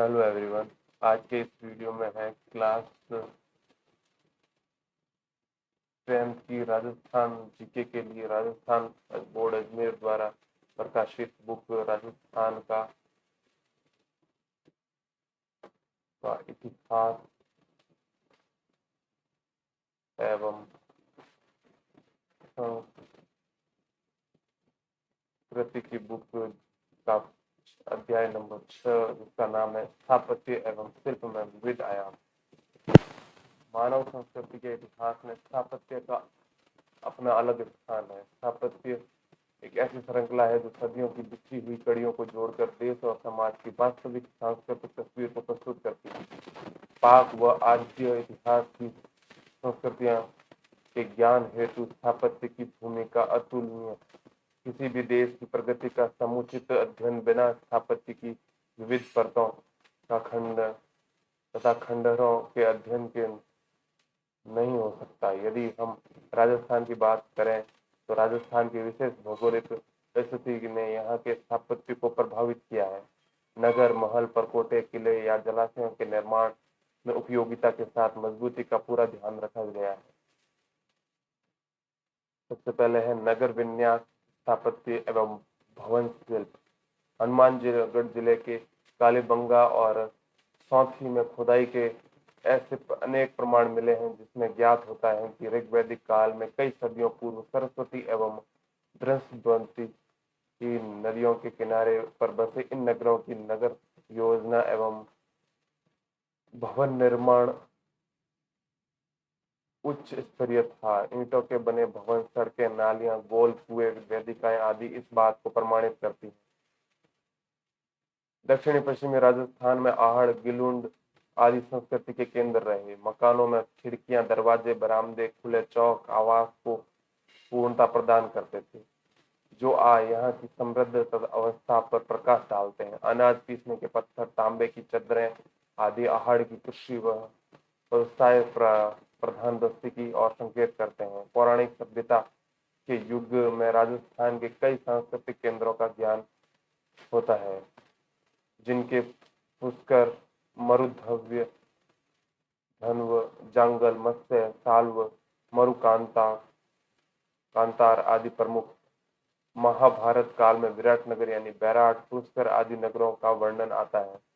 Hello everyone. आज के इस वीडियो में है क्लास 10th की राजस्थान जीके के लिए राजस्थान बोर्ड अजमेर द्वारा प्रकाशित बुक राजस्थान का इतिहास एवं संस्कृति की बुक का अध्याय नंबर 6, जिसका नाम है स्थापत्य एवं शिल्प में विविध आयाम। मानव संस्कृति के इतिहास में स्थापत्य का अपना अलग स्थान है। स्थापत्य एक ऐसी श्रृंखला है जो सदियों की बिछी हुई कड़ियों को जोड़कर देश और समाज की वास्तविक सांस्कृतिक तस्वीर को प्रस्तुत करती है। पाक व आद्य इतिहास की संस्कृतियां के ज्ञान हेतु स्थापत्य की भूमिका अतुलनीय। किसी भी देश की प्रगति का समुचित अध्ययन बिना स्थापत्य की विविध परतों का तथा खंडहरों के अध्ययन के नहीं हो सकता। यदि हम राजस्थान की बात करें तो राजस्थान की विशेष भौगोलिक परिस्थिति ने यहाँ के स्थापत्य को प्रभावित किया है। नगर, महल, परकोटे, किले या जलाशयों के निर्माण में उपयोगिता के साथ मजबूती का पूरा ध्यान रखा गया है। सबसे पहले है नगर विन्यास, स्थापत्य एवं भवन शिल्प। हनुमानगढ़ जिले के कालीबंगा और सौंथी में खुदाई के ऐसे अनेक प्रमाण मिले हैं जिसमें ज्ञात होता है कि ऋग्वैदिक काल में कई सदियों पूर्व सरस्वती एवं बृहस्पति की नदियों के किनारे पर बसे इन नगरों की नगर योजना एवं भवन निर्माण उच्च स्तरीय था। ईंटों के बने भवन, सड़कें, नालियां, गोल कुएं, वेदिकाएं आदि इस बात को प्रमाणित करती हैं। दक्षिणी पश्चिमी राजस्थान में आहड़, गिलुंड आदि संस्कृति के केंद्र रहे। मकानों में खिड़कियां, दरवाजे, बरामदे, खुले चौक आवास को पूर्णता प्रदान करते थे, जो यहाँ की समृद्ध अवस्था पर प्रकाश डालते हैं। अनाज पीसने के पत्थर, तांबे की चद्दरें आदि आहड़ की कृषि व व्यवसाय प्रधान बस्ती की और संकेत करते हैं। पौराणिक सभ्यता के युग में राजस्थान के कई सांस्कृतिक केंद्रों का ज्ञान होता है, जिनके पुष्कर, मरुधव्य, धन्व, जांगल, मत्स्य, साल्व, कांतार आदि प्रमुख। महाभारत काल में विराटनगर यानी बैराट, पुष्कर आदि नगरों का वर्णन आता है,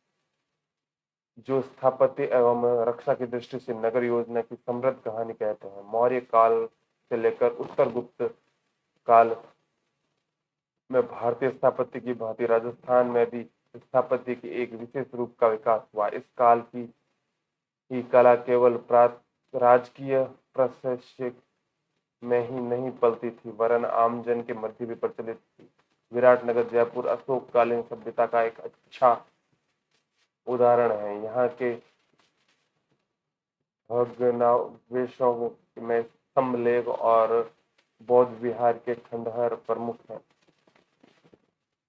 जो स्थापत्य एवं रक्षा की दृष्टि से नगर योजना की समृद्ध कहानी कहते हैं। मौर्य काल से लेकर उत्तर गुप्त काल में भारतीय स्थापत्य की भांति राजस्थान में भी स्थापत्य की एक विशेष रूप का विकास हुआ। इस काल की कला केवल राजकीय प्रशासक में ही नहीं पलती थी, वरन आमजन के मध्य भी प्रचलित थी। विराटनगर, जयपुर अशोककालीन सभ्यता का एक अच्छा उदाहरण है। यहाँ के भग्नावशेषों में स्तंभलेख और बौद्ध विहार के खंडहर प्रमुख हैं।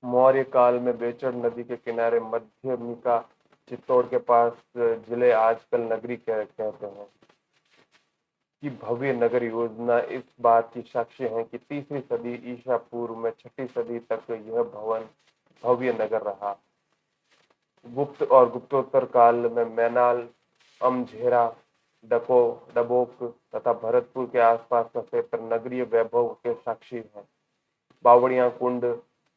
मौर्य काल में बेचड़ नदी के किनारे मध्यमिका चित्तौड़ के पास जिले आजकल नगरी कहते हैं की भव्य नगर योजना इस बात की साक्षी है कि 3री सदी ईसा पूर्व में 6ठी सदी तक यह भव्य नगर रहा। गुप्त और गुप्तोत्तर काल में मैनाल, अमझेरा, डबोक तथा भरतपुर के आसपास का क्षेत्र नगरीय वैभव के साक्षी है। बावड़ियां, कुंड,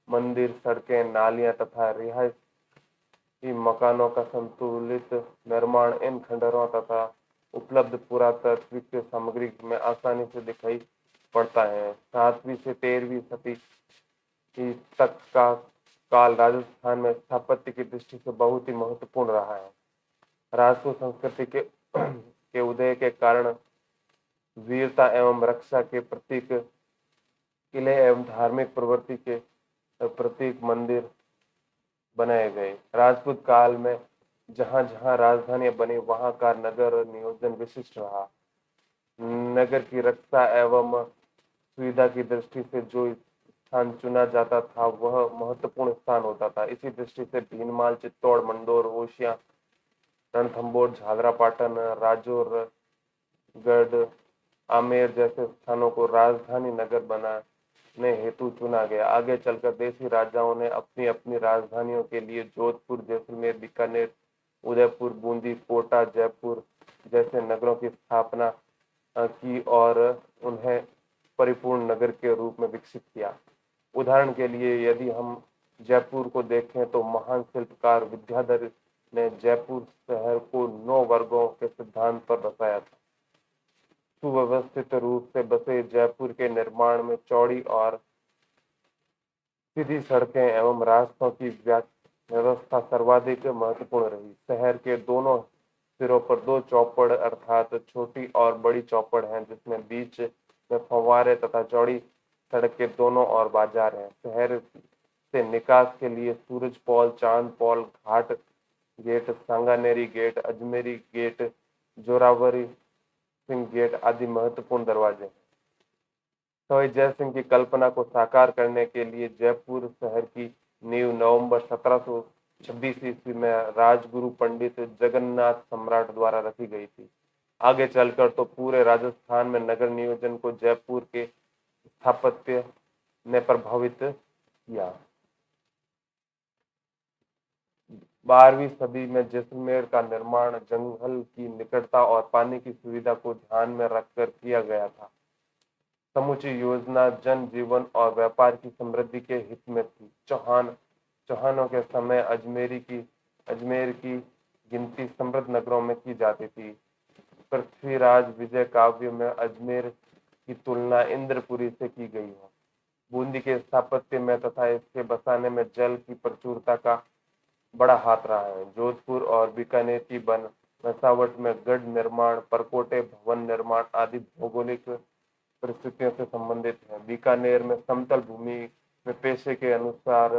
मंदिर, सड़कें, नालियां तथा रिहायशी मकानों का संतुलित निर्माण इन खंडहरों तथा उपलब्ध पुरातात्विक सामग्री में आसानी से दिखाई पड़ता है। 7वीं से 13वीं सदी तक का काल राजस्थान में स्थापत्य की दृष्टि से बहुत ही महत्वपूर्ण रहा है। राजपूत संस्कृति के उदय के कारण वीरता एवं रक्षा के प्रतीक किले एवं धार्मिक प्रवृत्ति के प्रतीक मंदिर बनाए गए। राजपूत काल में जहां जहां राजधानियां बनी वहां का नगर नियोजन विशिष्ट रहा। नगर की रक्षा एवं सुविधा की दृष्टि से जो स्थान चुना जाता था वह महत्वपूर्ण स्थान होता था। इसी दृष्टि से भीनमाल, चित्तौड़, मंडोर, होशियां, रणथंभौर, झालरापाटन, राजौरगढ़, आमेर जैसे स्थानों को राजधानी नगर बनाने हेतु चुना गया। आगे चलकर देशी राजाओं ने अपनी अपनी राजधानियों के लिए जोधपुर, जैसलमेर, बीकानेर, उदयपुर, बूंदी, कोटा, जयपुर जैसे नगरों की स्थापना की और उन्हें परिपूर्ण नगर के रूप में विकसित किया। उदाहरण के लिए यदि हम जयपुर को देखें तो महान शिल्पकार विद्याधर ने जयपुर शहर को 9 वर्गों के सिद्धांत पर बसाया था। सुव्यवस्थित रूप से बसे जयपुर के निर्माण में चौड़ी और सीधी सड़कें एवं रास्तों की व्यवस्था सर्वाधिक महत्वपूर्ण रही। शहर के दोनों सिरों पर 2 चौपड़ अर्थात छोटी और बड़ी चौपड़ हैं, जिसमें बीच में फव्वारे तथा चौड़ी सड़क के दोनों ओर बाजार हैं। शहर से निकास के लिए Suraj Pol, Chand Pol, Ghat gate, Sanganeri gate, Ajmeri gate, Zorawari Singh gate आदि महत्वपूर्ण दरवाजे हैं। सवाई जय सिंह की कल्पना को साकार करने के लिए जयपुर शहर की नींव नवंबर 1726 ईस्वी में राजगुरु पंडित जगन्नाथ सम्राट द्वारा रखी गई थी। आगे चलकर तो पूरे राजस्थान में नगर नियोजन को जयपुर के स्थापत्य ने प्रभावित किया। 12वीं सदी में जैसलमेर का निर्माण जंगल की निकटता और पानी की सुविधा को ध्यान में रखकर किया गया था। समूची योजना जनजीवन और व्यापार की समृद्धि के हित में थी। चौहानों के समय अजमेर की गिनती समृद्ध नगरों में की जाती थी। पृथ्वीराज विजय काव्य में अजमेर की तुलना इंद्रपुरी से की गई है। बूंदी के स्थापत्य में तथा इसके बसाने में जल की प्रचुरता का बड़ा हाथ रहा है। जोधपुर और बीकानेर की बसावट में गढ़ निर्माण, परकोटे, भवन निर्माण आदि भौगोलिक परिस्थितियों से संबंधित है। बीकानेर में समतल भूमि में पेशे के अनुसार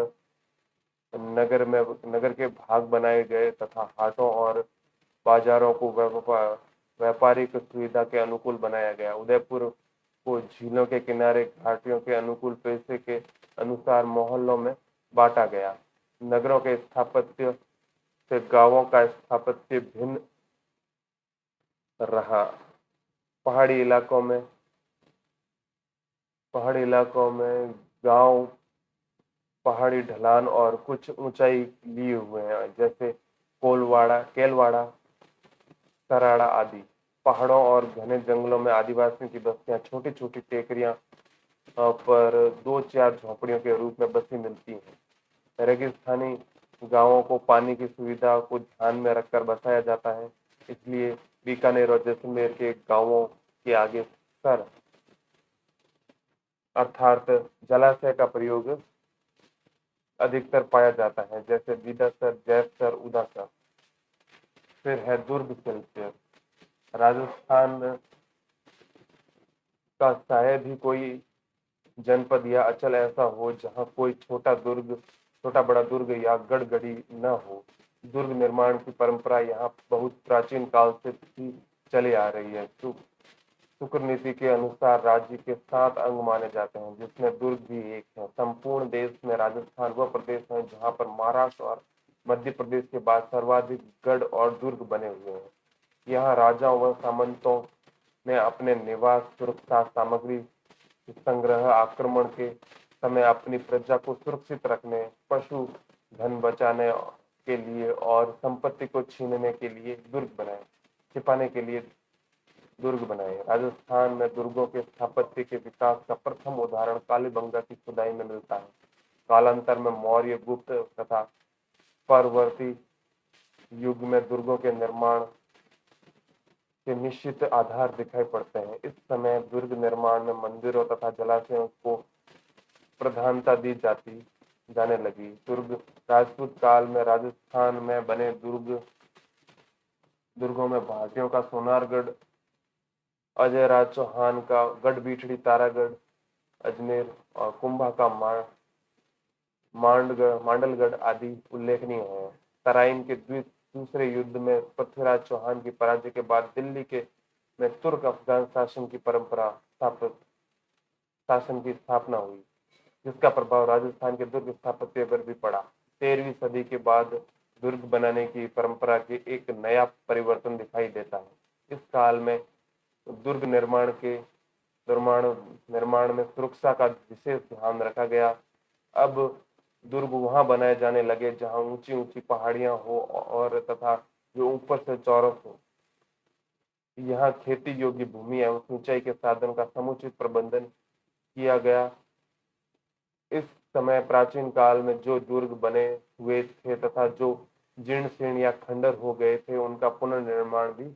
नगर के भाग बनाए गए तथा हाटों और बाजारों को व्यापारिक सुविधा के अनुकूल बनाया गया। उदयपुर को झीलों के किनारे घाटियों के अनुकूल पेशे के अनुसार मोहल्लों में बांटा गया। नगरों के स्थापत्य से गांवों का स्थापत्य भिन्न रहा। पहाड़ी इलाकों में गांव पहाड़ी ढलान और कुछ ऊंचाई लिए हुए हैं, जैसे केलवाड़ा, सराड़ा आदि। पहाड़ों और घने जंगलों में आदिवासियों की बस्तियां छोटी छोटी टेकरियां पर 2-4 झोपड़ियों के रूप में बसी मिलती हैं। रेगिस्तानी गांवों को पानी की सुविधा को ध्यान में रखकर बसाया जाता है, इसलिए बीकानेर और जैसलमेर के गांवों के आगे सर अर्थात जलाशय का प्रयोग अधिकतर पाया जाता है, जैसे बीदासर, जैतसर, उदासर। फिर है दुर्ग शिल्प। राजस्थान का शायद ही कोई जनपद या अंचल ऐसा हो जहां कोई छोटा बड़ा दुर्ग या गढ़-गढ़ी न हो। दुर्ग निर्माण की परंपरा यहाँ बहुत प्राचीन काल से ही चली आ रही है। शुक्र नीति के अनुसार राज्य के 7 अंग माने जाते हैं, जिसमें दुर्ग भी एक है। संपूर्ण देश में राजस्थान वह प्रदेश है जहाँ पर महाराष्ट्र और मध्य प्रदेश के बाद सर्वाधिक गढ़ और दुर्ग बने हुए हैं। यहाँ राजाओं व सामंतों ने अपने निवास, सुरक्षा सामग्री संग्रह, आक्रमण के समय अपनी प्रजा को सुरक्षित रखने, पशु धन बचाने के लिए और संपत्ति को छीनने के लिए छिपाने के लिए दुर्ग बनाए। राजस्थान में दुर्गों के स्थापत्य के विकास का प्रथम उदाहरण कालीबंगा की खुदाई में मिलता है। कालांतर में मौर्य, गुप्त तथा परवर्ती युग में दुर्गों के निर्माण के निश्चित आधार दिखाई पड़ते हैं। इस समय दुर्ग निर्माण में मंदिरों तथा जलाशयों को प्रधानता दी जाने लगी। दुर्ग राजपूत काल में राजस्थान में बने दुर्गों में भाटियों का सोनारगढ़, अजय राज चौहान का गढ़बीठड़ी तारागढ़ अजमेर और कुंभा का मांडलगढ़ आदि उल्लेखनीय है। तराइन के दूसरे युद्ध में पृथ्वीराज चौहान की पराजय के बाद दिल्ली में तुर्क अफगान शासन की स्थापना हुई, जिसका प्रभाव राजस्थान के दुर्ग स्थापत्य पर भी पड़ा। 13वीं सदी के बाद दुर्ग बनाने की परंपरा के एक नया परिवर्तन दिखाई देता है। इस काल में दुर्ग निर्माण में सुरक्षा का विशेष ध्यान रखा गया। अब दुर्ग वहां बनाए जाने लगे जहां ऊंची ऊंची पहाड़ियां हो और तथा जो ऊपर से चौरस हो। यहाँ खेती योग्य भूमि एवं सिंचाई के साधन का समुचित प्रबंधन किया गया। इस समय प्राचीन काल में जो दुर्ग बने हुए थे तथा जो जीर्ण शीर्ण या खंडर हो गए थे, उनका पुनर्निर्माण भी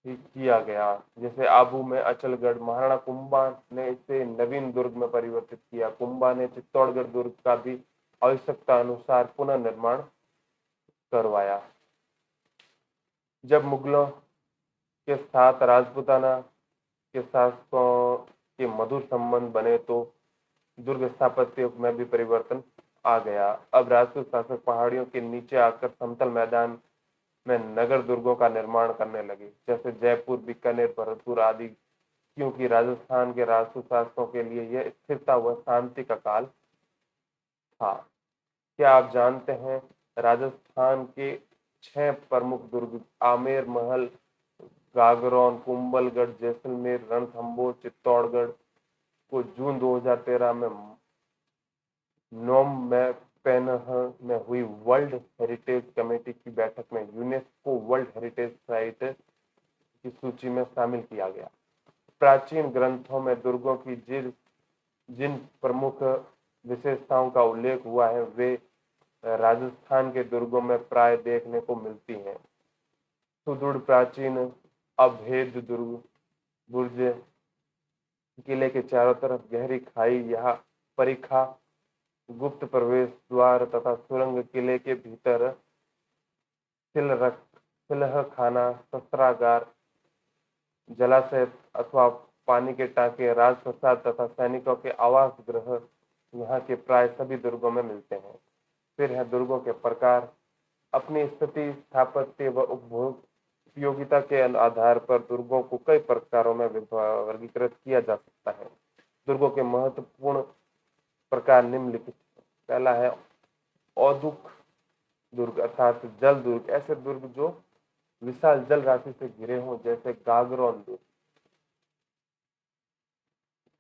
किया गया। जैसे आबू में अचलगढ़, महाराणा कुंभा ने इसे नवीन दुर्ग में परिवर्तित किया। कुंभा ने चित्तौड़गढ़ दुर्ग का भी आवश्यकता अनुसार पुनर्निर्माण करवाया। जब मुगलों के साथ राजपूताना के शासकों के मधुर संबंध बने तो दुर्ग स्थापत्य में भी परिवर्तन आ गया। अब राजपूत शासक पहाड़ियों के नीचे आकर समतल मैदान में नगर दुर्गों का निर्माण करने लगे, जैसे जयपुर, बीकानेर, भरतपुर आदि, क्योंकि राजस्थान के राजपूत शासकों के लिए यह स्थिरता व शांति का काल था। क्या आप जानते हैं राजस्थान के 6 प्रमुख दुर्ग आमेर महल, गागरौन, कुंभलगढ़, जैसलमेर, रणथंभौर, चित्तौड़गढ़ को जून 2013 में नोम में पेनह में हुई वर्ल्ड हेरिटेज कमेटी की बैठक में यूनेस्को वर्ल्ड हेरिटेज साइट की सूची में शामिल किया गया। प्राचीन ग्रंथों में दुर्गों की जिन प्रमुख विशेषताओं का उल्लेख हुआ है, वे राजस्थान के दुर्गों में प्राय देखने को मिलती हैं। सुदृढ़ प्राचीन अभेद दुर्ग, बुर्ज, किले के चारों तरफ गहरी खाई, यहाँ परिखा, गुप्त प्रवेश द्वार तथा सुरंग, किले के भीतर सिलह खाना, शस्त्रागार, जलाशय अथवा पानी के टांके, राजप्रसाद तथा सैनिकों के आवास गृह यहाँ के प्राय सभी दुर्गों में मिलते हैं। फिर है दुर्गों के प्रकार। अपनी स्थिति, स्थापत्य व उपयोगिता के आधार पर दुर्गों को कई प्रकारों में वर्गीकृत किया जा सकता है। दुर्गों के महत्वपूर्ण प्रकार निम्नलिखित। पहला है औदुक दुर्ग अर्थात जल दुर्ग। ऐसे दुर्ग जो विशाल जल राशि से घिरे हों, जैसे गागरौन दुर्ग।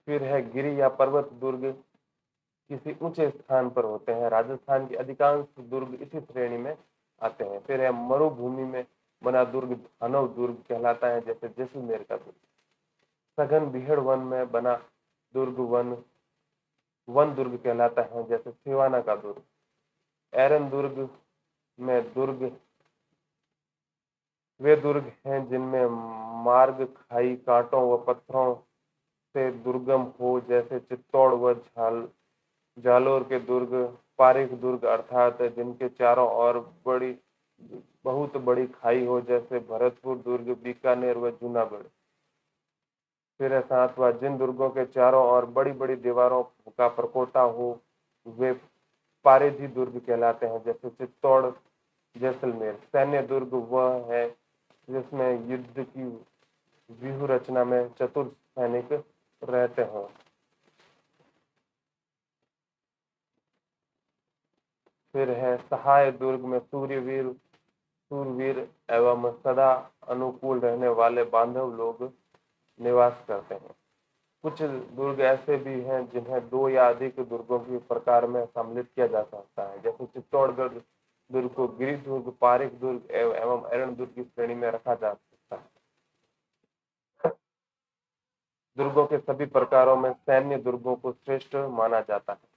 फिर है गिरी या पर्वत दुर्ग, किसी ऊंचे स्थान पर होते हैं। राजस्थान के अधिकांश दुर्ग इसी श्रेणी में आते हैं। फिर है मरुभूमि में बना दुर्ग, धानव दुर्ग कहलाता है, जैसे जैसलमेर का दुर्ग। सघन बीहड़ वन में बना दुर्ग वन दुर्ग कहलाता है, जैसे सिवाना का दुर्ग। एरन दुर्ग में वे दुर्ग हैं जिनमें मार्ग, खाई, कांटों व पत्थरों से दुर्गम हो, जैसे चित्तौड़ व जालोर के दुर्ग। पारीख दुर्ग अर्थात जिनके चारों ओर बहुत बड़ी खाई हो, जैसे भरतपुर दुर्ग, बीकानेर व जूनागढ़। फिर है 7वां, जिन दुर्गों के चारों ओर बड़ी बड़ी दीवारों का परकोटा हो, वे पारेधी दुर्ग कहलाते हैं, जैसे चित्तौड़, जैसलमेर। सैन्य दुर्ग वह है जिसमें युद्ध की व्यूह रचना में चतुर सैनिक रहते हों। फिर है सहाय दुर्ग में सूरवीर एवं सदा अनुकूल रहने वाले बांधव लोग निवास करते हैं। कुछ दुर्ग ऐसे भी हैं जिन्हें 2 या अधिक दुर्गों के प्रकार में सम्मिलित किया जा सकता है, जैसे चित्तौड़गढ़ दुर्ग को गिरी दुर्ग, पारीख दुर्ग एवं एरन दुर्ग की श्रेणी में रखा जा सकता है। दुर्गों के सभी प्रकारों में सैन्य दुर्गों को श्रेष्ठ माना जाता है।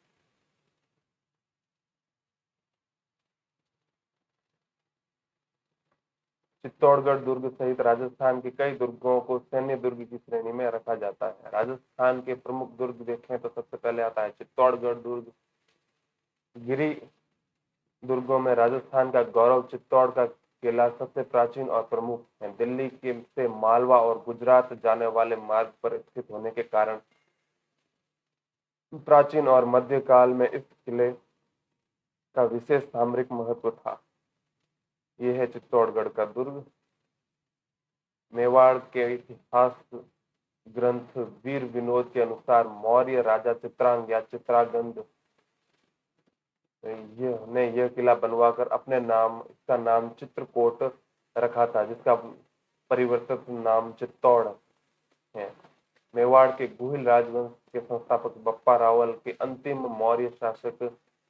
चित्तौड़गढ़ दुर्ग सहित राजस्थान के कई दुर्गों को सैन्य दुर्ग की श्रेणी में रखा जाता है। राजस्थान के प्रमुख दुर्ग देखें तो सबसे पहले आता है चित्तौड़गढ़ दुर्ग। गिरी दुर्गों में राजस्थान का गौरव चित्तौड़ का किला सबसे प्राचीन और प्रमुख है। दिल्ली के से मालवा और गुजरात जाने वाले मार्ग पर स्थित होने के कारण प्राचीन और मध्यकाल में इस किले का विशेष सामरिक महत्व था। यह है चित्तौड़गढ़ का दुर्ग। मेवाड़ के इतिहास ग्रंथ वीर विनोद के अनुसार मौर्य राजा चित्रांग या चित्रागंद ने यह किला बनवाकर अपने नाम, इसका नाम चित्रकोट रखा था, जिसका परिवर्तित नाम चित्तौड़ है। मेवाड़ के गुहिल राजवंश के संस्थापक बप्पा रावल के अंतिम मौर्य शासक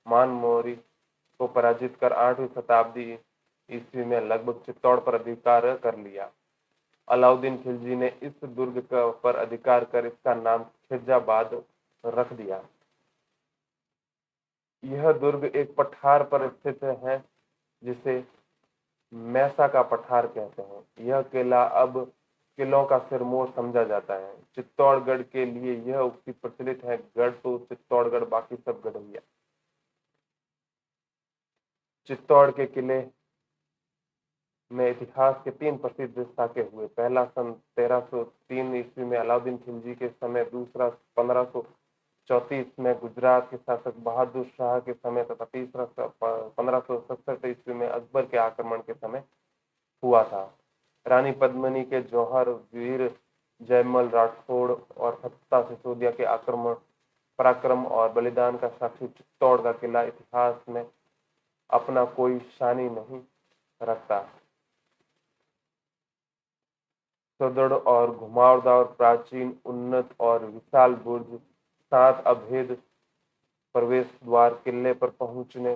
मान मौर्य को पराजित कर 8वीं शताब्दी ईस्वी में लगभग चित्तौड़ पर अधिकार कर लिया। अलाउद्दीन खिलजी ने इस दुर्ग पर अधिकार कर इसका नाम खिरजाबाद रख दिया। यह दुर्ग एक पठार पर स्थित है जिसे मैसा का पठार कहते हैं। यह किला अब किलों का सिरमौर समझा जाता है। चित्तौड़गढ़ के लिए यह उक्ति प्रचलित है, गढ़ तो चित्तौड़गढ़, बाकी सब गढ़िया। चित्तौड़ के किले में इतिहास के 3 प्रसिद्ध साके हुए। पहला सन 1303 ईस्वी में अलाउद्दीन खिलजी के समय, दूसरा 1534 में गुजरात के शासक बहादुर शाह के समय तथा तीसरा 1567 ईस्वी में अकबर के आक्रमण के समय हुआ था। रानी पद्मिनी के जौहर, वीर जयमल राठौड़ और फत्ता सिसोदिया के पराक्रम और बलिदान का साक्षी चित्तौड़ का किला इतिहास में अपना कोई शानी नहीं रखता। सुदृढ़ और घुमावदार, प्राचीन, उन्नत और विशाल बुर्ज, 7 अभेद प्रवेश द्वार, किले पर पहुंचने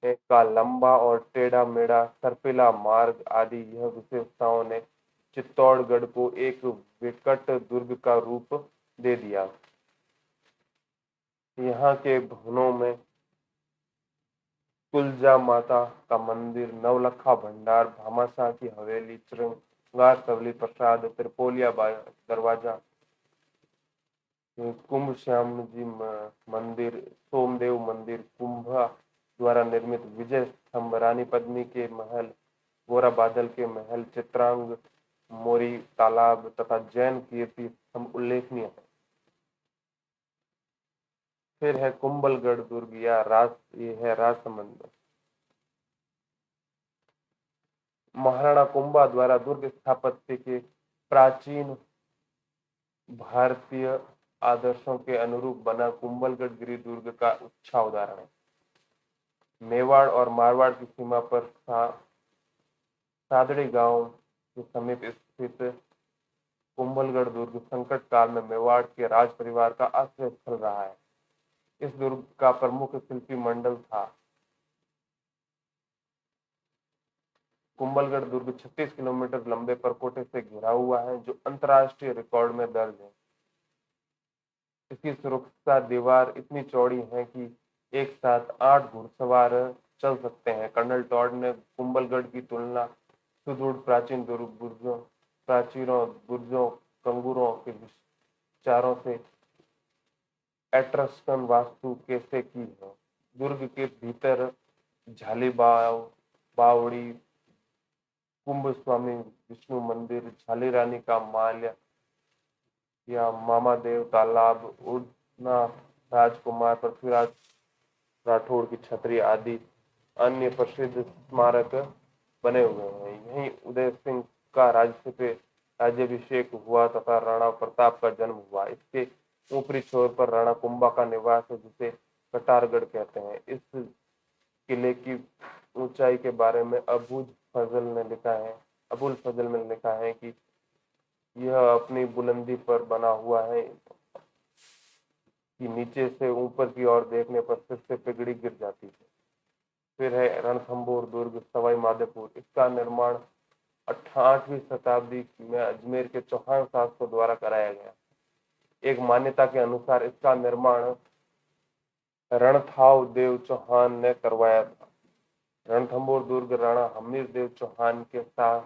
का लंबा और टेढ़ा मेढ़ा सर्पिला मार्ग आदि यह विशेषताओं ने चित्तौड़गढ़ को एक विकट दुर्ग का रूप दे दिया। यहाँ के भवनों में तुलजा माता का मंदिर, नवलखा भंडार, भामाशाह की हवेली, श्रृंगार सवली प्रसाद, त्रिपोलिया दरवाजा, कुंभ श्याम जी मंदिर, सोमदेव मंदिर, कुंभा द्वारा निर्मित विजय स्तंभ, रानी पद्मिनी के महल, गोरा बादल के महल, चित्रांग मोरी तालाब तथा जैन कीर्ति स्तंभ उल्लेखनीय है। फिर है कुंभलगढ़ दुर्ग या ये है राजसमंद। महाराणा कुंभा द्वारा दुर्ग स्थापत्य के प्राचीन भारतीय आदर्शों के अनुरूप बना कुंभलगढ़ गिरी दुर्ग का अच्छा उदाहरण है। मेवाड़ और मारवाड़ की सीमा पर सादड़ी गांव के समीप स्थित कुंभलगढ़ दुर्ग संकट काल में मेवाड़ के राज परिवार का आश्रय स्थल रहा है। इस दुर्ग का प्रमुख शिल्पी मंडल था। कुंभलगढ़ दुर्ग 36 किलोमीटर लंबे परकोटे से घिरा हुआ है, जो अंतर्राष्ट्रीय रिकॉर्ड में दर्ज है। इसकी सुरक्षा दीवार इतनी चौड़ी है कि एक साथ 8 घुड़सवार चल सकते हैं। कर्नल टॉड ने कुंभलगढ़ की तुलना सुदृढ़ प्राचीन बुर्जों, कंगूरों के विचारों से एट्रस्कन वास्तु कैसे की है। दुर्ग के भीतर झाली बावड़ी, कुंभ स्वामी विष्णु मंदिर, झाली रानी का माल या मामादेव तालाब, उड़ना राजकुमार पृथ्वीराज राठौड़ की छतरी आदि अन्य प्रसिद्ध स्मारक बने हुए हैं। यहीं उदय सिंह का राज्याभिषेक हुआ तथा राणा प्रताप का जन्म हुआ। इसके ऊपरी छोर पर राणा कुंभा का निवास है, जिसे कटारगढ़ कहते हैं। इस किले की ऊंचाई के बारे में अबुल फजल ने लिखा है कि यह अपनी बुलंदी पर बना हुआ है कि नीचे से ऊपर की ओर देखने पर सिर से पिगड़ी गिर जाती है। फिर है रणथंभौर दुर्ग, सवाई माधोपुर। इसका निर्माण 8वीं शताब्दी में अजमेर के चौहान शासकों द्वारा कराया गया। एक मान्यता के अनुसार इसका निर्माण रणथाव देव चौहान ने करवाया था। रणथंभौर दुर्ग राणा हमीर देव चौहान के साहस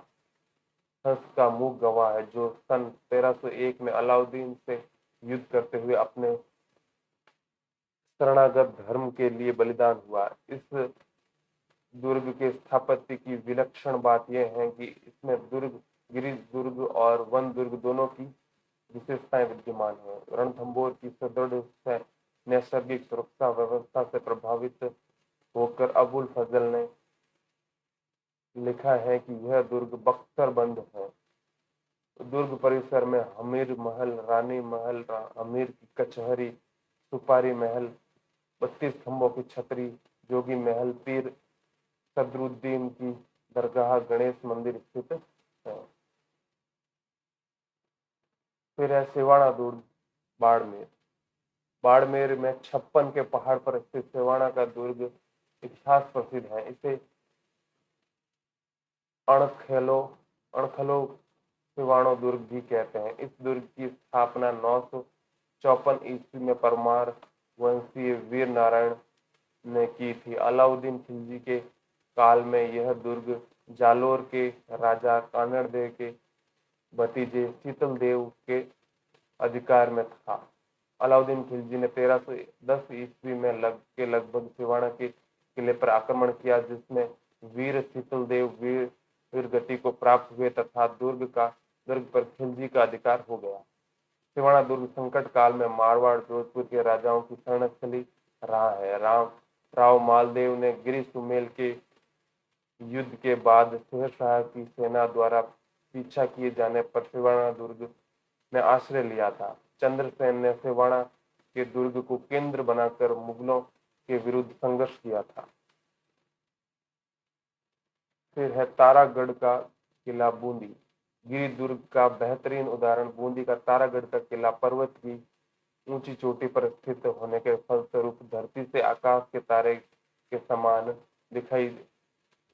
का मुख्य गवाह है, जो सन 1301 में अलाउद्दीन से युद्ध करते हुए अपने शरणागत धर्म के लिए बलिदान हुआ। इस दुर्ग के स्थापत्य की विलक्षण बात यह है कि इसमें गिरी दुर्ग और वन दुर्ग दोनों की विशेषताएं विद्यमान है। रणथंभौर की सुदृढ़ नैसर्गिक सुरक्षा व्यवस्था से प्रभावित होकर अबुल फजल ने लिखा है कि यह दुर्ग बख्तर बंद है। दुर्ग परिसर में हमीर महल, रानी महल, हमीर की कचहरी, सुपारी महल, 32 खंभों की छतरी, जोगी महल, पीर सदरुद्दीन की दरगाह, गणेश मंदिर स्थित है। फिर है सिवाना दुर्ग, बाड़मेर। बाड़मेर में 56 के पहाड़ पर स्थित सिवाना का दुर्ग इतिहास प्रसिद्ध है। इसे अणखेलो अणखलो सिवाणो दुर्ग भी कहते हैं। इस दुर्ग की स्थापना 954 ईस्वी में परमार वंशीय वीर नारायण ने की थी। अलाउद्दीन खिलजी के काल में यह दुर्ग जालोर के राजा कानड़देव के भतीजे शीतल देव के अधिकार में था। अलाउद्दीन खिलजी ने 1310 ईस्वी में लगभग सिवाना के किले पर आक्रमण किया, जिसमें वीर शीतल देव वीर गति को प्राप्त हुए तथा दुर्ग पर खिलजी का अधिकार हो गया। सिवाना दुर्ग संकट काल में मारवाड़ जोधपुर के राजाओं की शरणस्थली रहा है। राव मालदेव ने गिरी सुमेल के युद्ध के बाद शेरशाह की सेना द्वारा पीछा किए जाने पर सिवाना दुर्ग में आश्रय लिया था। चंद्रसेन ने सिवाना के दुर्ग को केंद्र बनाकर मुगलों के विरुद्ध संघर्ष किया था। फिर है तारागढ़ का किला बूंदी। गिरी दुर्ग का बेहतरीन उदाहरण बूंदी का तारागढ़ का किला पर्वत की ऊंची चोटी पर स्थित होने के फलस्वरूप धरती से आकाश के तारे के समान दिखाई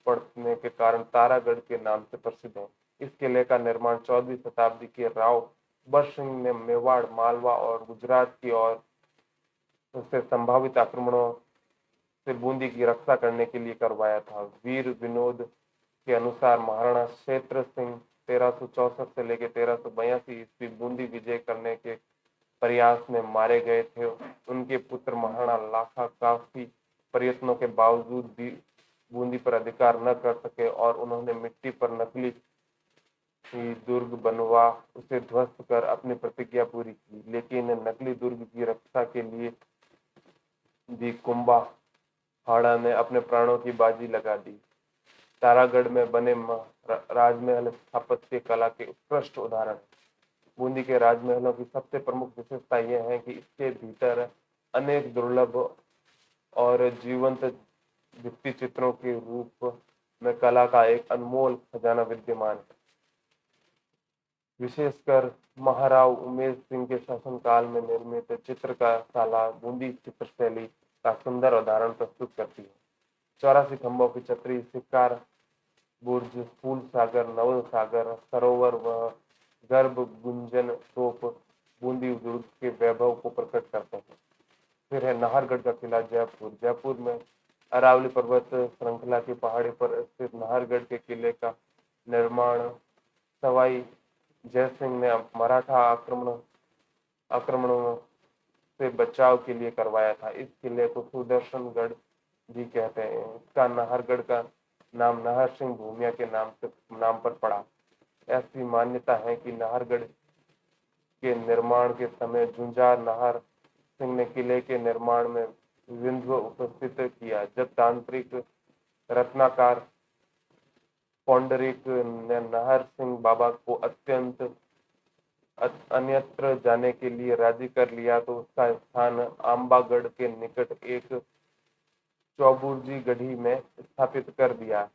पड़ने के कारण तारागढ़ के नाम से प्रसिद्ध है। इस किले का निर्माण 14वीं शताब्दी के राव बर सिंह ने मेवाड़, मालवा और गुजरात की ओर से संभावित आक्रमणों से बूंदी की रक्षा करने के लिए करवाया था। वीर विनोद के अनुसार महाराणा क्षेत्र सिंह 1364 से लेकर 1382 ईस्वी बूंदी विजय करने के प्रयास में मारे गए थे। उनके पुत्र महाराणा लाखा काफी प्रयत्नों के बावजूद भी बूंदी पर अधिकार न कर सके और उन्होंने मिट्टी पर नकली दुर्ग बनवा उसे ध्वस्त कर अपनी प्रतिज्ञा पूरी की। लेकिन नकली दुर्ग की रक्षा के लिए भी कुंभा हाड़ा ने अपने प्राणों की बाजी लगा दी। तारागढ़ में बने राजमहल स्थापत्य कला के उत्कृष्ट उदाहरण। बूंदी के राजमहलों की सबसे प्रमुख विशेषता यह है कि इसके भीतर अनेक दुर्लभ और जीवंत भित्ति चित्रों के रूप में कला का एक अनमोल खजाना विद्यमान है। विशेषकर महाराव उमेश सिंह के शासनकाल में निर्मित चित्रशाला बूंदी चित्र शैली का सुंदर उदाहरण प्रस्तुत करती है। 84 खंभों की छतरी, शिकार बुर्ज, फूल सागर, नवल सागर, सरोवर व गर्भ गुंजन तोप बूंदी दुर्ग के वैभव को प्रकट करते हैं। फिर है नाहरगढ़ का किला जयपुर। जयपुर में अरावली पर्वत श्रृंखला की पहाड़ी पर स्थित नाहरगढ़ के किले का निर्माण सवाई जय सिंह ने मराठा आक्रमणों से बचाव के लिए करवाया था। इस किले को सुदर्शनगढ़ भी कहते हैं। इसका नाहरगढ़ का नाम नाहर सिंह भूमिया के नाम पर पड़ा। ऐसी मान्यता है कि नाहरगढ़ के निर्माण के समय झुंझार नाहर सिंह ने किले के निर्माण में विंध्य उपस्थित किया। जब तांत्रिक रत्नाकार पौंडरिक ने नाहर सिंह बाबा को अन्यत्र जाने के लिए राजी कर लिया तो उसका स्थान आंबागढ़ के निकट एक चौबुर्जी गढ़ी में स्थापित कर दिया,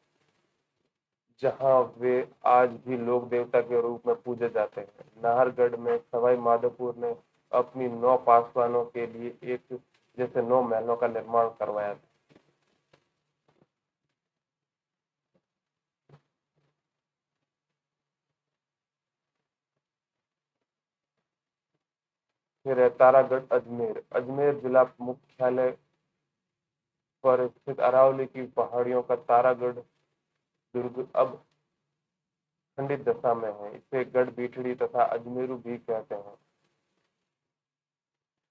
जहां वे आज भी लोक देवता के रूप में पूजे जाते हैं। नाहरगढ़ में सवाई माधोपुर ने अपनी 9 पासवानों के लिए एक जैसे 9 महलों का निर्माण करवाया था। फिर है तारागढ़ अजमेर। अजमेर जिला मुख्यालय पर स्थित अरावली की पहाड़ियों का तारागढ़ दुर्ग अब खंडित दशा में है। इसे गढ़ बीठड़ी तथा अजमेरू भी कहते हैं।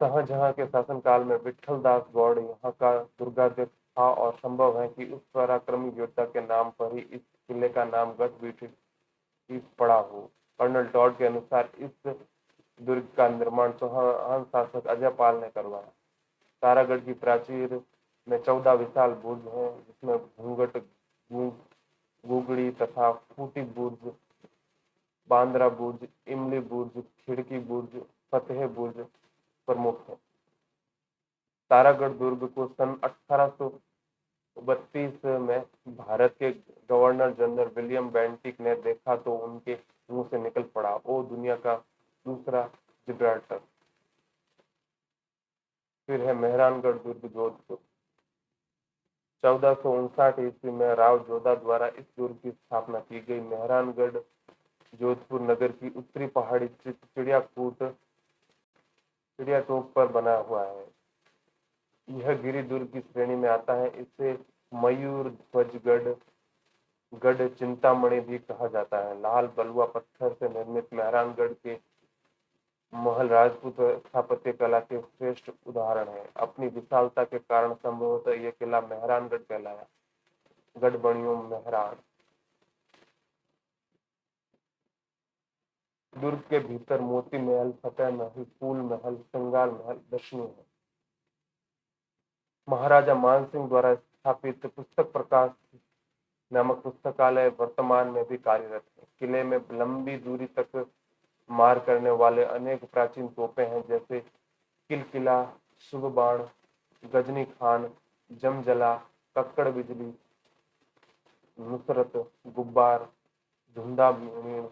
शाहजहां के शासनकाल में विठल दास गौड़ यहाँ का दुर्गाध्यक्ष था और संभव है कि उस पराक्रमी योद्धा के नाम पर ही इस किले का नाम गढ़ बीठड़ी पड़ा हो। कर्नल टॉड के अनुसार इस दुर्ग का निर्माण चौहान शासक अजयपाल ने करवाया। तारागढ़ की प्राचीर में 14 विशाल बुर्ज हैं, जिसमें घूंघट, गुगड़ी तथा फूटी बुर्ज, बांद्रा बुर्ज, इमली बुर्ज, खिड़की बुर्ज, फतेह बुर्ज प्रमुख है। तारागढ़ दुर्ग को सन 1832 में भारत के गवर्नर जनरल विलियम बेंटिक ने देखा तो उनके मुंह से निकल पड़ा, ओ दुनिया का दूसरा जिब्राल्टर। फिर है मेहरानगढ़ दुर्ग जोधपुर। 1459 ईस्वी में राव जोधा द्वारा इस दुर्ग की स्थापना की गई। मेहरानगढ़ जोधपुर नगर की उत्तरी पहाड़ी स्थित चिड़िया टोप पर बना हुआ है। यह गिरि दुर्ग की श्रेणी में आता है। इसे मयूर ध्वजगढ़ गढ़ चिंतामणि भी कहा जाता है। लाल बलुआ पत्थर से निर्मित मेहरानगढ़ के महल राजपूत स्थापत्य कला के श्रेष्ठ उदाहरण है। अपनी विशालता के कारण संभवतः यह किला मेहरानगढ़ कहलाया। गढ़ बणियों मेहरान। दुर्ग के भीतर मोती महल, फतेह महल, फूल महल, श्रृंगार महल दर्शनीय है। महाराजा मानसिंह द्वारा स्थापित पुस्तक प्रकाश नामक पुस्तकालय वर्तमान में भी कार्यरत है। किले में लंबी दूरी तक मार करने वाले अनेक प्राचीन तोपें हैं, जैसे किलकिला, शुभ बाण, गजनी खान, जमजला, कक्कड़ बिजली, नुसरत, गुब्बार, धुंधा मीण,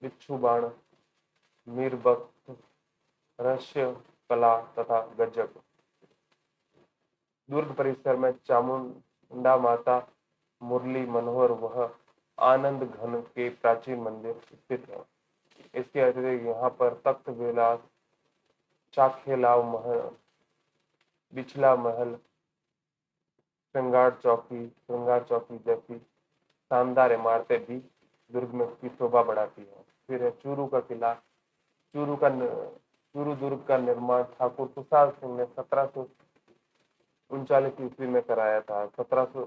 बिच्छू बाण, मीरबख्त, रहस्य कला तथा गजक। दुर्ग परिसर में चामुंडा माता, मुरली मनोहर व आनंद घन के प्राचीन मंदिर स्थित है। इसके अतिरिक्त यहाँ पर तख्त विलास, चाखेलाव महल, बिछला महल, श्रृंगार चौकी जैसी शानदार इमारतें भी दुर्ग में की शोभा बढ़ाती है। फिर है चूरू का किला। चूरू दुर्ग का निर्माण ठाकुर कुशाल सिंह ने 1739 ईस्वी में कराया था।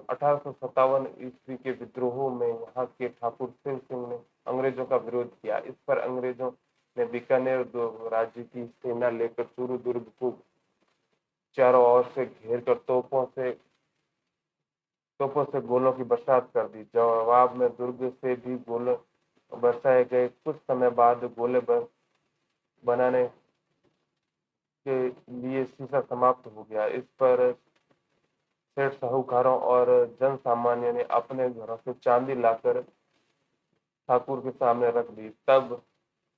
1857 ईस्वी के विद्रोहों में यहाँ के ठाकुर शिव सिंह ने अंग्रेजों का विरोध किया। इस पर अंग्रेजों ने बीकानेर राज्य की सेना लेकर चूरू दुर्ग को चारों ओर से घेरकर तोपों से गोलों की बरसात कर दी। जवाब में दुर्ग से भी गोले बरसाए गए। कुछ समय बाद गोले बनाने के लिए शीशा समाप्त हो गया। इस पर सेठ साहूकारों और जन सामान्य ने अपने घरों से चांदी लाकर ठाकुर के सामने रख दी। तब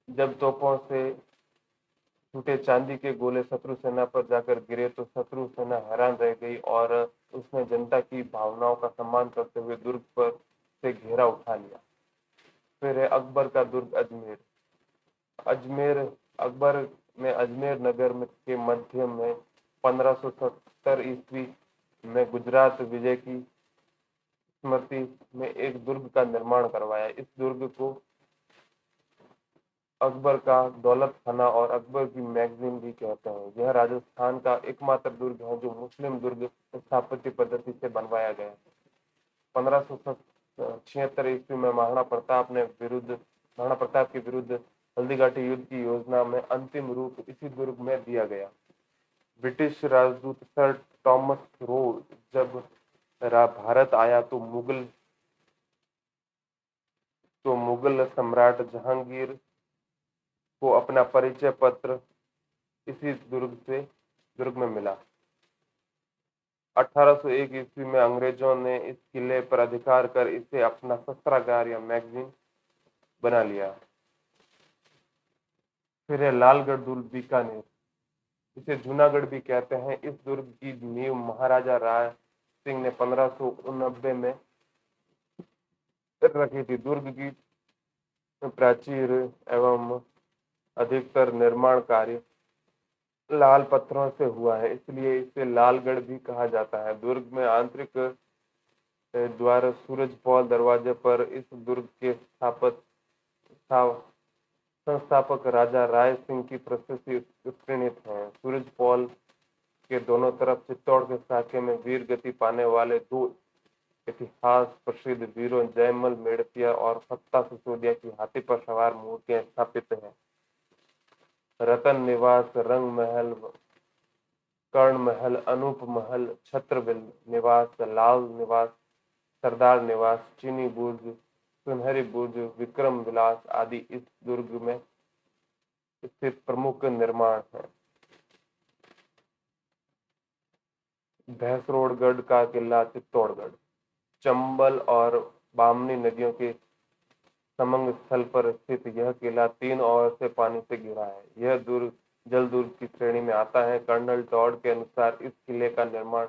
जब तोपों से छूटे चांदी के गोले शत्रु सेना पर जाकर गिरे तो शत्रु सेना हैरान रह गई और उसने जनता की भावनाओं का सम्मान करते हुए दुर्ग पर से घेरा उठा लिया। फिर है अकबर का दुर्ग अकबर ने अजमेर नगर के मध्य में 1570 ईस्वी में गुजरात विजय की स्मृति में एक दुर्ग का निर्माण करवाया। इस दुर्ग को अकबर का दौलत खाना और अकबर की मैगजीन भी कहते हैं। यह राजस्थान का एकमात्र दुर्ग है जो मुस्लिम दुर्ग स्थापत्य पद्धति से बनवाया गया। 1576 ईस्वी में महाराणा प्रताप के विरुद्ध हल्दीघाटी युद्ध की योजना में अंतिम रूप इसी दुर्ग में दिया गया। ब्रिटिश राजदूत सर थॉमस रो जब भारत आया तो मुगल सम्राट जहांगीर को अपना परिचय पत्र इसी दुर्ग में मिला। 1801 ईस्वी में अंग्रेजों ने इस किले पर अधिकार कर इसे अपना शस्त्रागार या मैगजीन बना लिया। फिर है लालगढ़ दुर्ग बीकानेर। इसे जूनागढ़ भी कहते हैं। इस दुर्ग की नींव महाराजा राय सिंह ने 1589 में रखी थी। दुर्ग की प्राचीर एवं अधिकतर निर्माण कार्य लाल पत्थरों से हुआ है, इसलिए इसे लालगढ़ भी कहा जाता है। दुर्ग में आंतरिक द्वार सूरजपोल दरवाजे पर इस दुर्ग के संस्थापक राजा राय सिंह की प्रशस्ति उत्कीर्णित है। सूरजपोल के दोनों तरफ चित्तौड़ के साके में वीर गति पाने वाले दो इतिहास प्रसिद्ध वीरों जयमल मेड़तिया और फत्ता सिसोदिया की हाथी पर सवार मूर्तियां स्थापित हैं। रतन निवास, रंग महल, कर्ण महल, अनूप महल, छत्र निवास, लाल निवास, सरदार निवास, चीनी बुर्ज, सुनहरी बुर्ज, विक्रम विलास आदि इस दुर्ग में स्थित प्रमुख निर्माण है। भैंसरोडगढ़ का किला चित्तौड़गढ़। चंबल और बामनी नदियों के समंग स्थल पर स्थित यह किला 3 ओर से पानी से घिरा है। यह दुर्ग जल दुर्ग की श्रेणी में आता है। कर्नल टॉड के अनुसार इस किले का निर्माण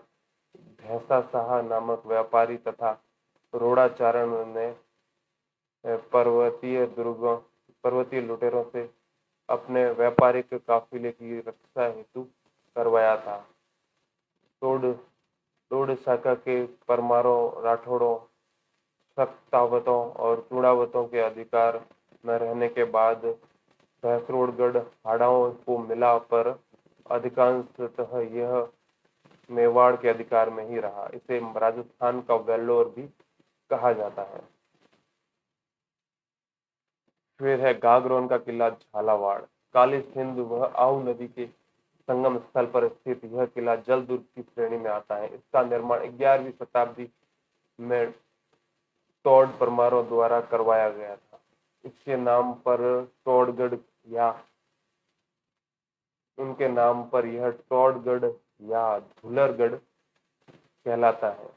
भैंसा शाह नामक व्यापारी तथा रोड़ाचारण ने पर्वतीय लुटेरों से अपने व्यापारिक काफिले की रक्षा हेतु करवाया था। तोड़ तोड़ शाखा के परमारों, राठौड़ों, शक्तावतों और चूड़ावतों के अधिकार में रहने के बाद सहस्रोड़गढ़ हाड़ाओं को मिला, पर अधिकांशतः यह मेवाड़ के अधिकार में ही रहा। इसे राजस्थान का वेल्लोर भी कहा जाता है। फिर है गागरोन का किला झालावाड़। काली सिंध व आहू नदी के संगम स्थल पर स्थित यह किला जल दुर्ग की श्रेणी में आता है। इसका निर्माण 11वीं शताब्दी में टॉड परमारों द्वारा करवाया गया था। इसके नाम पर टॉडगढ़ या उनके नाम पर यह टॉडगढ़ या धुलरगढ़ कहलाता है।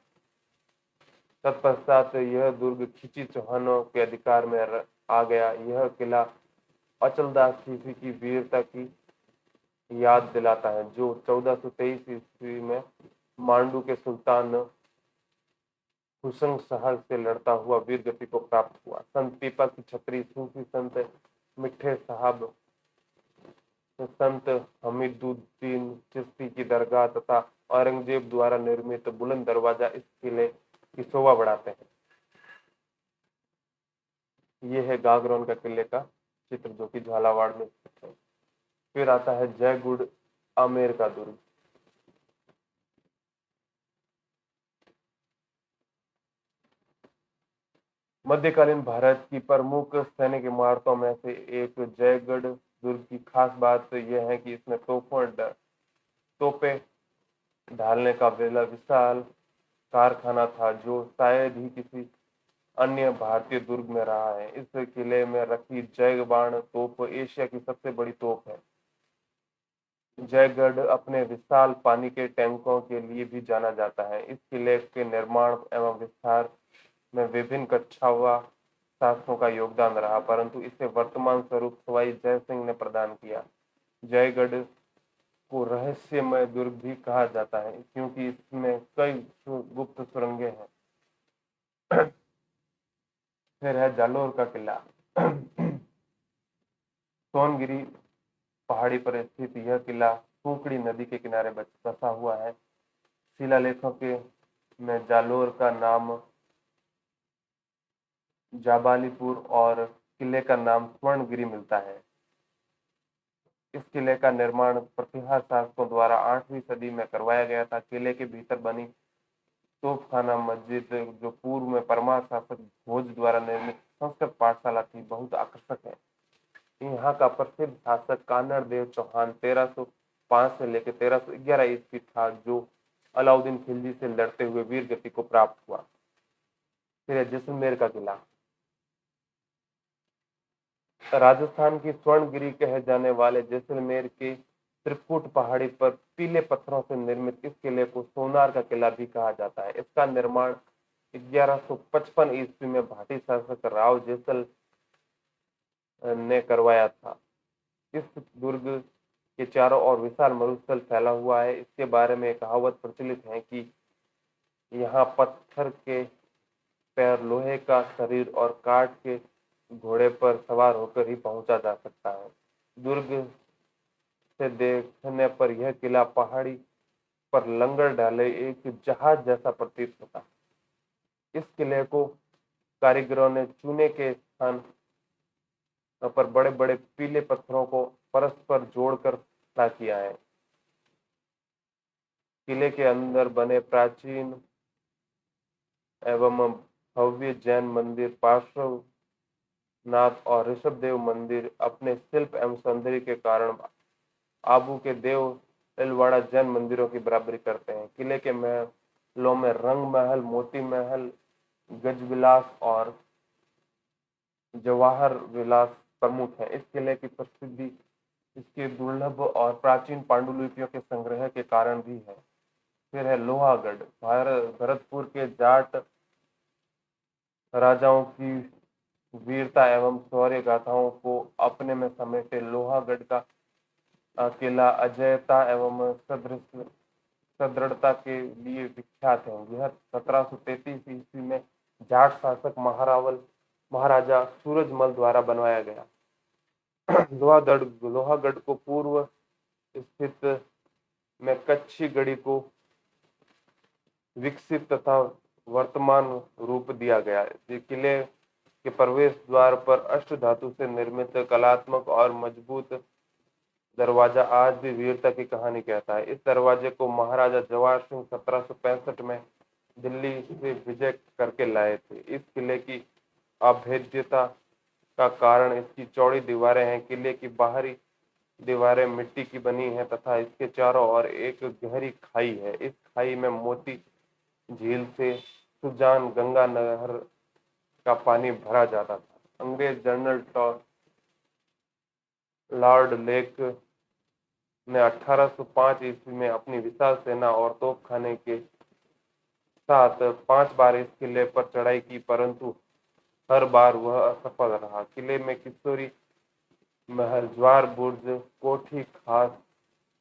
तत्पश्चात यह दुर्ग खिची चौहानों के अधिकार में आ गया। यह किला अचलदास खिची की वीरता की याद दिलाता है, जो 1423 ईस्वी में मांडू के सुल्तान हुसैन शाह से लड़ता हुआ वीर गति को प्राप्त हुआ। संत पीपा की छतरी, सूफी संत मिठे साहब, संत हमीदुद्दीन चिश्ती की दरगाह तथा औरंगजेब द्वारा निर्मित बुलंद दरवाजा इस किले की शोभा बढ़ाते हैं। ये है गागरोन का किले का चित्र, जो कि झालावाड़ में स्थित है। फिर आता है जयगढ़ आमेर का दुर्ग। मध्यकालीन भारत की प्रमुख सैनिक इमारतों में से एक जयगढ़ दुर्ग की खास बात यह है कि इसमें तोपें ढालने का विशाल कारखाना था, जो शायद ही किसी अन्य भारतीय दुर्ग में रहा है। इस किले में रखी जय बाण तोप एशिया की सबसे बड़ी तोप है। जयगढ़ अपने विशाल पानी के टैंकों के लिए भी जाना जाता है। इस किले के निर्माण एवं विस्तार में विभिन्न कछावा शासकों का योगदान रहा, परंतु इसे वर्तमान स्वरूप सवाई जय सिंह ने प्रदान किया। जयगढ़ को रहस्यमय दुर्ग भी कहा जाता है, क्योंकि इसमें कई गुप्त सुरंगें हैं। फिर है जालोर का किला। सोनगिरी पहाड़ी पर स्थित यह किला कुकड़ी नदी के किनारे बसा हुआ है। शिलालेखों के में जालोर का नाम जाबालीपुर और किले का नाम स्वर्णगिरी मिलता है। इस किले का निर्माण प्रतिहार शासकों द्वारा 8वीं सदी में करवाया गया था। किले के भीतर बनी तोपखाना मस्जिद, जो पूर्व में परमार शासक भोज द्वारा निर्मित संस्कृत पाठशाला थी, बहुत आकर्षक है। यहाँ का प्रसिद्ध शासक कानड़ देव चौहान 1305 से लेकर 1311 ईस्वी था, जो अलाउद्दीन खिलजी से लड़ते हुए वीर गति को प्राप्त हुआ। फिर जैसलमेर का किला। राजस्थान की स्वर्णगिरी कहे जाने वाले जैसलमेर के त्रिकुट पहाड़ी पर पीले पत्थरों से निर्मित इस किले को सोनार का किला भी कहा जाता है। इसका निर्माण 1155 ईस्वी में भाटी शासक राव जैसल ने करवाया था। इस दुर्ग के चारों ओर विशाल मरुस्थल फैला हुआ है। इसके बारे में एक कहावत प्रचलित है कि यहाँ पत्थर के पैर, लोहे का शरीर और काठ के घोड़े पर सवार होकर ही पहुंचा जा सकता है। दुर्ग से देखने पर यह किला पहाड़ी पर लंगर डाले एक जहाज जैसा प्रतीत होता है। इस किले को कारीगरों ने चूने के स्थान पर बड़े बड़े पीले पत्थरों को परस्पर जोड़कर खड़ा किया है। किले के अंदर बने प्राचीन एवं भव्य जैन मंदिर, पार्श्वनाथ और ऋषभदेव मंदिर अपने शिल्प एवं सौंदर्य के कारण आबू के देव तिलवाड़ा जैन मंदिरों की बराबरी करते हैं। किले के महलों में रंग महल, मोती महल, गजविलास और जवाहर विलास प्रमुख है। इस किले की प्रसिद्धि इसके दुर्लभ और प्राचीन पांडुलिपियों के संग्रह के कारण भी है। फिर है लोहागढ़। भरतपुर के जाट राजाओं की वीरता एवं शौर्य गाथाओं को अपने में समेटे लोहागढ़ का किला अजयता एवं सदृश सदृढ़ता के लिए विख्यात है। यह 1733 ईस्वी में जाट शासक महाराजा सूरजमल द्वारा बनवाया गया। लोहागढ़ को पूर्व स्थित में कच्ची गढ़ी को विकसित तथा वर्तमान रूप दिया गया। ये किले के प्रवेश द्वार पर अष्ट धातु से निर्मित कलात्मक और मजबूत दरवाजा आज भी वीरता की कहानी कहता है। इस दरवाजे को महाराजा जवाहर सिंह 1765 में दिल्ली से विजय करके लाए थे। इस किले की अभेद्यता का कारण इसकी चौड़ी दीवारें हैं। किले की बाहरी दीवारें मिट्टी की बनी हैं तथा इसके चारों ओर एक गहरी खाई है। इस खाई में मोती झील से सुजान गंगा नहर का पानी भरा जाता था। अंग्रेज जनरल लॉर्ड लेक ने 1805 ईस्वी में अपनी विशाल सेना और तोपखाने के साथ 5 बार इस किले पर चढ़ाई की, परंतु हर बार वह असफल रहा। किले में किशोरी महल, ज्वार बुर्ज, कोठी खास,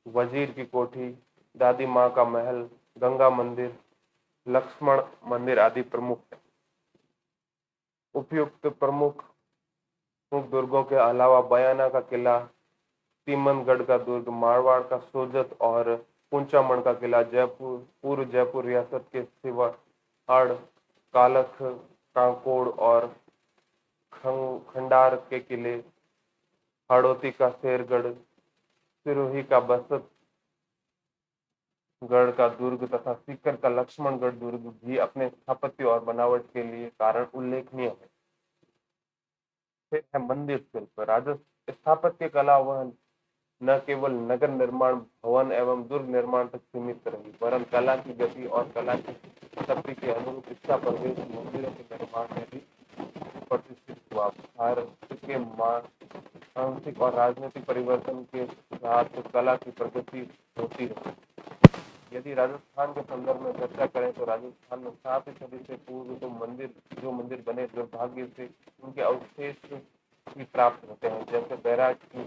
वजीर की कोठी, दादी माँ का महल, गंगा मंदिर, लक्ष्मण मंदिर आदि प्रमुख है। उपयुक्त प्रमुख दुर्गों के अलावा बयाना का किला, तीमनगढ़ का दुर्ग, मारवाड़ का सोजत और पुंचामण का किला, पूर्व जयपुर रियासत के सिवाड़, कालख, कांकोड़ और खंडार के किले, हाड़ौती का शेरगढ़, सिरोही का बसतगढ़ का दुर्ग तथा सीकर का लक्ष्मणगढ़ दुर्ग भी अपने स्थापत्य और बनावट के लिए कारण उल्लेखनीय है। फिर है मंदिर शिल्प। राजस्थान स्थापत्य कला वह न केवल नगर निर्माण, भवन एवं दुर्ग निर्माण तक सीमित रही, वरन कला की गति और कला की शक्ति के अनुरूप इसका प्रवेश मंदिरों के निर्माण में भी प्रतिष्ठित हुआ। भारत के मानसिक और राजनीतिक परिवर्तन के साथ कला की प्रगति होती रही। यदि राजस्थान के संदर्भ में चर्चा करें तो राजस्थान में 7वीं सदी से पूर्व जो मंदिर बने, दुर्भाग्य से उनके अवशेष भी प्राप्त होते हैं, जैसे बैराज की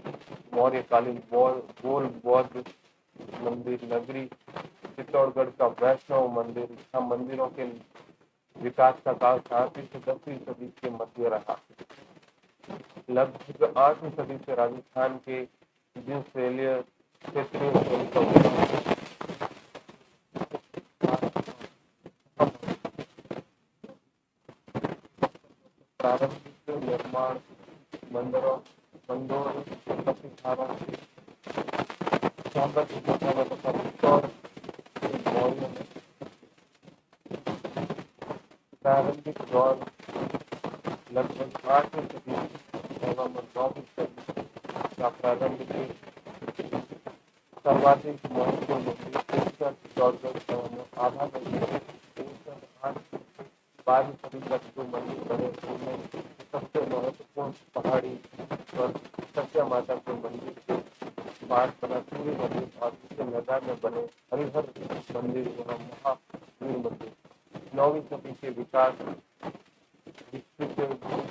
मौर्यकालीन गोल बौद्ध मंदिर, नगरी चित्तौड़गढ़ का वैष्णव मंदिर। यहाँ मंदिरों के विकास का काल 7वीं से 10वीं सदी के मध्य रहा। लगभग 8वीं सदी से राजस्थान के जिन क्षेत्रीय शैली का प्रारंभिक निर्माण मंदिरों प्रारंभिक दौर लगभग 8वीं सदी एवं 9वीं सदी का प्रारंभिक सर्वाधिक महत्वपूर्ण आधा 12वीं सदी तक जो मंदिर बने उनमें सबसे महत्वपूर्ण पहाड़ी पर सत्या माता के मंदिर के पास बना सूर्य मंदिर और इसके मैदान में बने हरिहर मंदिर एवं महावीर मंदिर। 9वीं सदी के विकास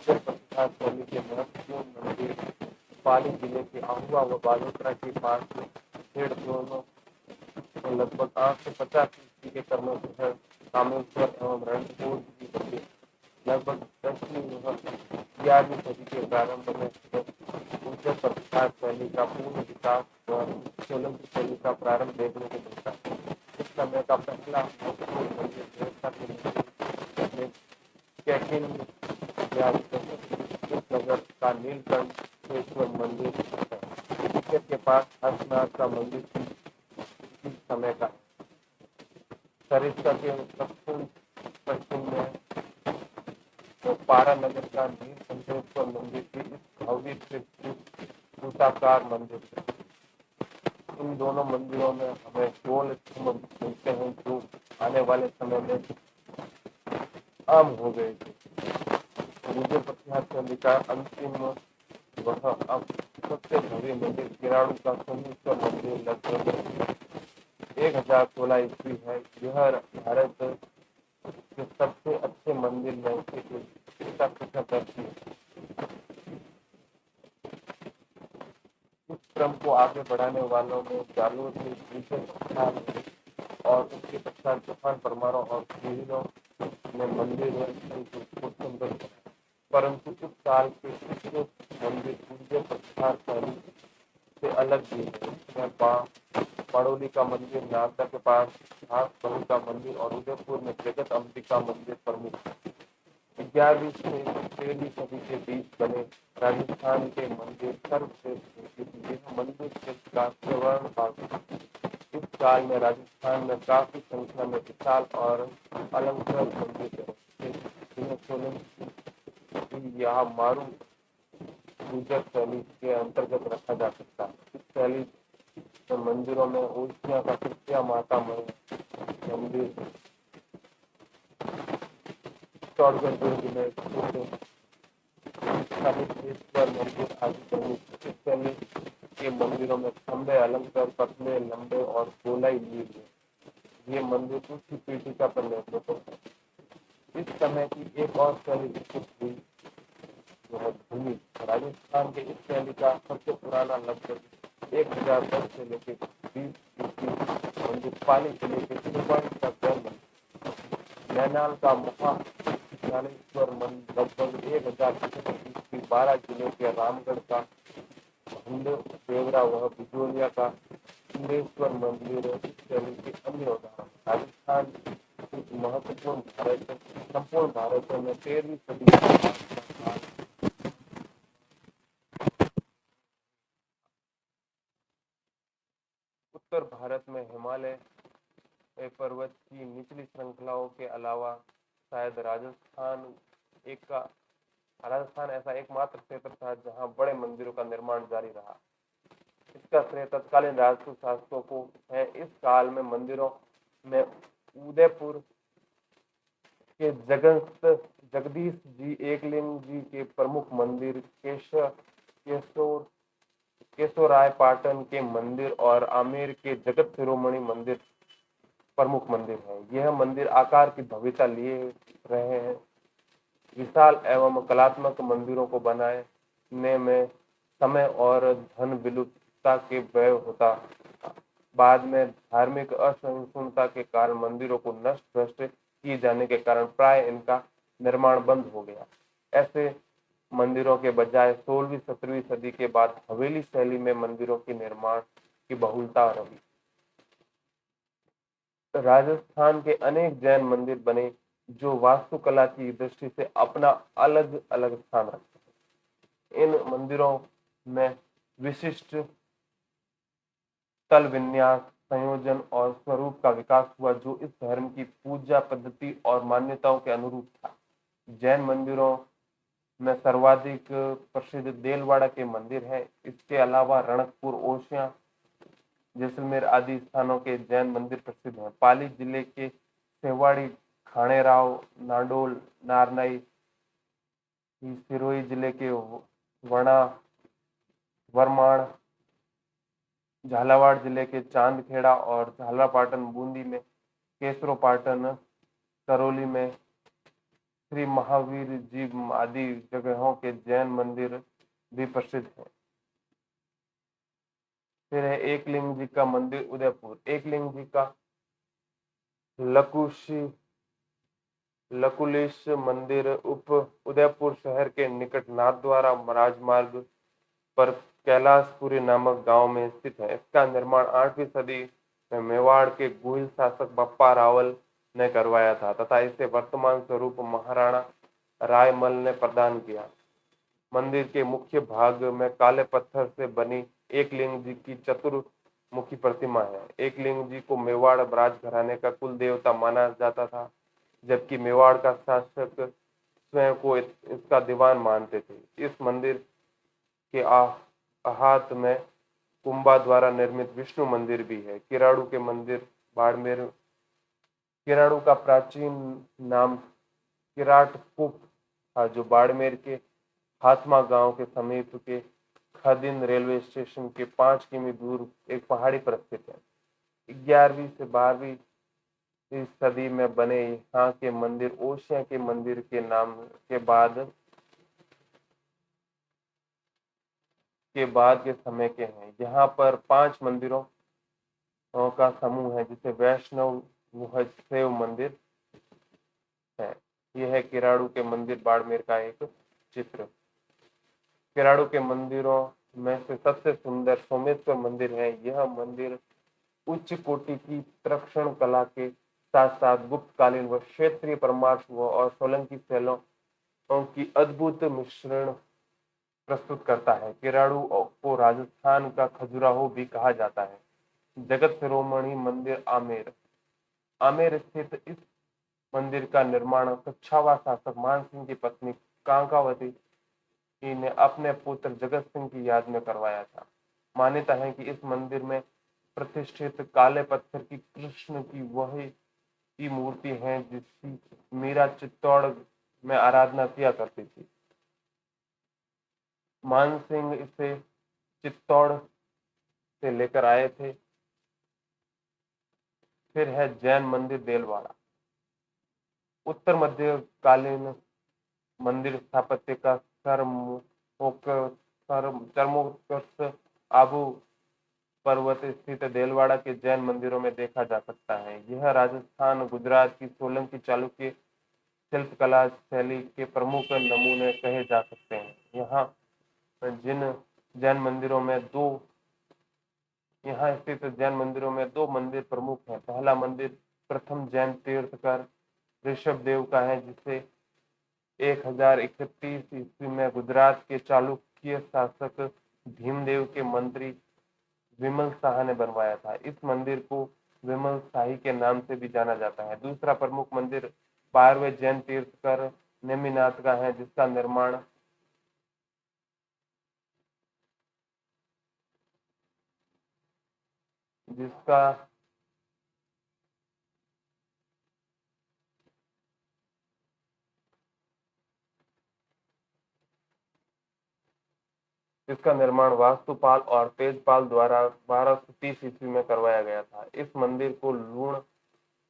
प्रसाद शैली के महत्वपूर्ण मंदिर पाली जिले के आहुआ व बालोतरा के पास खेड़ दोनों लगभग 850 ईस्वी के कर्मों से कामेश्वर एवं रणकपुर की मंदिर लगभग 11वीं सदी के प्रारंभ में उज्जैन प्रसाद शैली का पूर्ण विकास व सोलंकी शैली का प्रारंभ देखने को मिलता है। इस समय का पहला मंदिर व्यवस्था के मंदिर नगर का नीलकंठेश्वर मंदिर है। के पास हर्षनाथ का मंदिर इस समय का सरिस्का के दक्षिण पश्चिम में तो पारा नगर का नीलकंठेश्वर मंदिर भी इस भव्य भूताकार मंदिर है। इन दोनों मंदिरों में हमें गोल स्तंभ मिलते हैं जो आने वाले समय में आम हो गए थे। विजय प्रसाद शैली का अंतिम वह अब सबसे भव्य मंदिर किराणु का सोमेश्वर मंदिर लगभग 1016 ईस्वी है। यह भारत के सबसे अच्छे मंदिर में से करती है। इस क्रम को आगे बढ़ाने वालों में जालोर में विशेष स्थान और उसके पश्चात चौहान परमारों और पुरोहितों ने मंदिर को सुंदर बनाया। परंतु उस काल के कुछ मंदिर पूज्य प्रस्थान शैली से अलग भी है। इसमें बड़ौली का मंदिर, नालंदा के पास घास बहू का मंदिर और उदयपुर में जगत अम्बिका मंदिर प्रमुख है। 11वीं से 13वीं सदी के बीच बने राजस्थान के मंदिर सर्वश्रेष्ठ हैं, क्योंकि यह मंदिर क्षेत्र का स्वर्ण भाग है। इस काल में राजस्थान में काफी संख्या में विशाल और अलंकृत मंदिर है, जिन्हें सोलंकी या मारू पूजक शैली के अंतर्गत रखा जा सकता है। इस शैली में मंदिरों में ओसियां का तृतीया माता मंदिर, चित्तौड़गढ़ दुर्ग में स्थित कामेश्वर मंदिर आदि प्रमुख। इस शैली के मंदिरों में खंबे अलंकृत, पतले, लंबे और गोलाई ली है। ये मंदिर ऊंची पीठिका पर निर्मित है। इस समय की एक और शैली विकसित हुई, जो है भूमि। राजस्थान के इस शैली का सबसे पुराना लगभग 1010 से लेकर 20 ईस्वी मंदिर पाली जिले के शिववाड़ी का जैन मंदिर। नैनाल का महाकालेश्वर मंदिर लगभग 1000 12 जिले के रामगढ़ का भंड देवरा व बिजोलिया का सुंदेश्वर मंदिर इस शैली के अन्य उदाहरण। राजस्थान कुछ महत्वपूर्ण संपूर्ण भारत में 13वीं सदी उत्तर भारत में हिमालय पर्वत की निचली श्रृंखलाओं के अलावा शायद राजस्थान ऐसा एकमात्र क्षेत्र था जहां बड़े मंदिरों का निर्माण जारी रहा। इसका श्रेय तत्कालीन राजपूत शासकों को है। इस काल में मंदिरों में उदयपुर के जगदीश जी एकलिंग जी के प्रमुख मंदिर, केशोराय पाटन के मंदिर और आमेर के जगत शिरोमणि मंदिर प्रमुख मंदिर है। यह मंदिर आकार की भव्यता लिए रहे हैं। विशाल एवं कलात्मक मंदिरों को बनाने में समय और धन विलुप्तता के व्यय होता। बाद में धार्मिक असहिष्णुता के कारण मंदिरों को नष्ट भ्रष्ट किए जाने के कारण प्राय इनका निर्माण बंद हो गया। ऐसे मंदिरों के बजाय 16वीं-17वीं सदी के बाद हवेली शैली में मंदिरों के निर्माण की बहुलता रही। राजस्थान के अनेक जैन मंदिर बने जो वास्तुकला की दृष्टि से अपना अलग अलग स्थान रखते हैं। इन मंदिरों में विशिष्ट तल विन्यास, संयोजन और स्वरूप का विकास हुआ, जो इस धर्म की पूजा पद्धति और मान्यताओं के अनुरूप था। जैन मंदिरों में सर्वाधिक प्रसिद्ध देलवाड़ा के मंदिर है। इसके अलावा रणकपुर, ओसियां, जैसलमेर आदि स्थानों के जैन मंदिर प्रसिद्ध हैं। पाली जिले के सेवाड़ी, खानेराव, नाडोल, नारनई, सिरोही जिले के वरमाण, झालावाड़ जिले के चांदखेड़ा और झालरापाटन, बूंदी में केसरोपाटन, करौली में श्री महावीर जी आदि जगहों के जैन मंदिर भी प्रसिद्ध हैं। फिर है एकलिंग जी का मंदिर, उदयपुर। एकलिंग जी का लकुलिश मंदिर उदयपुर शहर के निकट नाथद्वारा राजमार्ग पर कैलाशपुरी नामक गांव में स्थित है। इसका निर्माण 8वीं सदी में मेवाड़ के गोहिल शासक बप्पा रावल ने करवाया था तथा इसे वर्तमान स्वरूप महाराणा रायमल ने प्रदान किया। मंदिर के मुख्य भाग में काले पत्थर से बनी एकलिंग जी की चतुर्मुखी प्रतिमा है। एकलिंग जी को मेवाड़ राजघराने का कुल देवता माना जाता था, जबकि मेवाड़ का शासक स्वयं को इसका दीवान मानते थे। इस मंदिर के आहत में कुंभा द्वारा निर्मित विष्णु मंदिर भी है। किराड़ू के मंदिर, बाड़मेर। किराड़ू का प्राचीन नाम किराटकुप था, जो बाड़मेर के हाथमा गांव के समीप के खदिन रेलवे स्टेशन के 5 किमी दूर एक पहाड़ी पर स्थित है। 11वीं से 12वीं सदी में बने यहाँ के मंदिर ओसियां के मंदिर के नाम के बाद के समय के हैं। यहाँ पर 5 मंदिरों का समूह है जिसे वैष्णव शैव मंदिर है। यह है किराड़ू के मंदिर बाड़मेर का एक चित्र। किराड़ू के मंदिरों में से सबसे सुंदर सोमेश्वर मंदिर है। यह मंदिर उच्च कोटि की तक्षण कला के साथ साथ गुप्तकालीन व क्षेत्रीय परमार्थ और सोलंकी शैलों की अद्भुत मिश्रण प्रस्तुत करता है। किराड़ू को राजस्थान का खजुराहो भी कहा जाता है। जगत शिरोमणि मंदिर आमेर। आमेर स्थित इस मंदिर का निर्माण कच्छावा शासक मानसिंह की पत्नी कांकावती ने अपने पुत्र जगत सिंह की याद में करवाया था। मान्यता है कि इस मंदिर में प्रतिष्ठित काले पत्थर की कृष्ण की वही की मूर्ति है जिसकी मीरा चित्तौड़ में आराधना किया करती थी। मानसिंह इसे चित्तौड़ से लेकर आए थे। फिर है जैन मंदिर देलवाड़ा। उत्तर मध्यकालीन मंदिर स्थापत्य का चरमोत्कर्ष आबू पर्वत स्थित देलवाड़ा के जैन मंदिरों में देखा जा सकता है। यह राजस्थान गुजरात की सोलंकी चालुक्य शिल्पकला शैली के प्रमुख नमूने कहे जा सकते हैं। जिन जैन मंदिरों में दो यहाँ स्थित जैन मंदिरों में दो मंदिर प्रमुख हैं। पहला मंदिर प्रथम जैन तीर्थकर ऋषभ देव का है जिसे 1031 ईस्वी में गुजरात के चालुक्य शासक भीमदेव के मंत्री विमल शाह ने बनवाया था। इस मंदिर को विमल शाही के नाम से भी जाना जाता है। दूसरा प्रमुख मंदिर 12वें जैन तीर्थकर नेमिनाथ का है जिसका निर्माण जिसका इसका निर्माण वास्तुपाल और तेजपाल द्वारा 1230 ईस्वी में करवाया गया था। इस मंदिर को लूण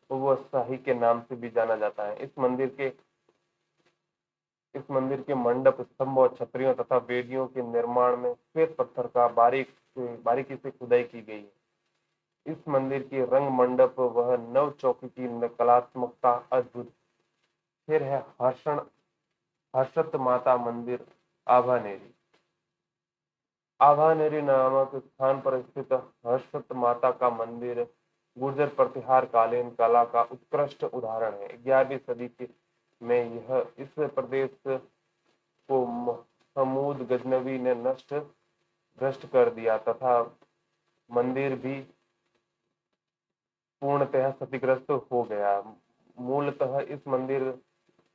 व शाही के नाम से भी जाना जाता है। इस मंदिर के मंडप स्तंभ और छतरियों तथा वेदियों के निर्माण में श्वेत पत्थर का बारीकी से खुदाई की गई है। इस मंदिर की रंग मंडप वह नव चौकी की कलात्मकता अद्भुत। फिर है हर्षत माता मंदिर आभानेरी। आभानेरी नामक स्थान पर स्थित हर्षत माता का मंदिर गुर्जर प्रतिहार कालीन कला का उत्कृष्ट उदाहरण है। 11वीं सदी में यह इस प्रदेश को महमूद गजनवी ने भ्रष्ट कर दिया तथा मंदिर भी पूर्णतः क्षतिग्रस्त हो गया। मूलतः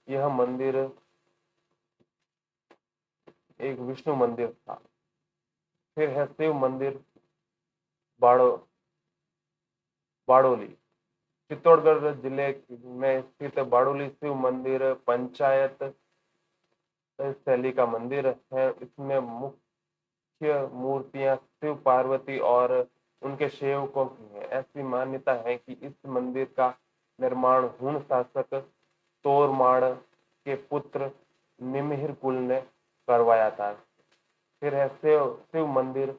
यह मंदिर एक विष्णु मंदिर था। फिर है शिव मंदिर बाड़ोली। चित्तौड़गढ़ जिले में स्थित बाड़ोली शिव मंदिर पंचायत शैली का मंदिर है। इसमें मुख्य मूर्तियां शिव पार्वती और उनके सेवकों की है। ऐसी मान्यता है कि इस मंदिर का निर्माण हूण शासक तोरमाड़ के पुत्र निमिहिर कुल ने करवाया था। फिर है शिव मंदिर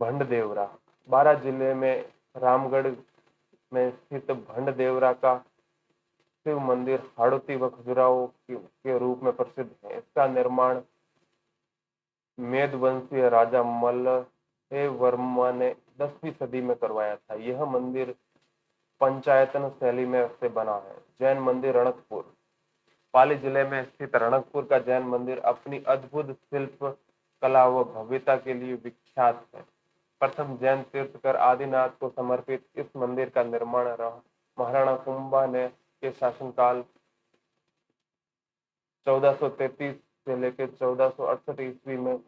भंडदेवरा। बारा जिले में रामगढ़ में स्थित भंडदेवरा का शिव मंदिर हाड़ौती व खजुराहो के रूप में प्रसिद्ध है। इसका निर्माण मेदवंशीय राजा मल्लहे वर्मा ने 10वीं सदी में करवाया था। यह मंदिर पंचायतन शैली में से बना है। जैन मंदिर रणकपुर। पाली जिले में स्थित रणकपुर का जैन मंदिर अपनी अद्भुत शिल्प कला व भव्यता के लिए विख्यात है। प्रथम जैन तीर्थकर आदिनाथ को समर्पित इस मंदिर का निर्माण महाराणा कुंभा ने के शासनकाल 1433 से लेकर 1468 ईस्वी में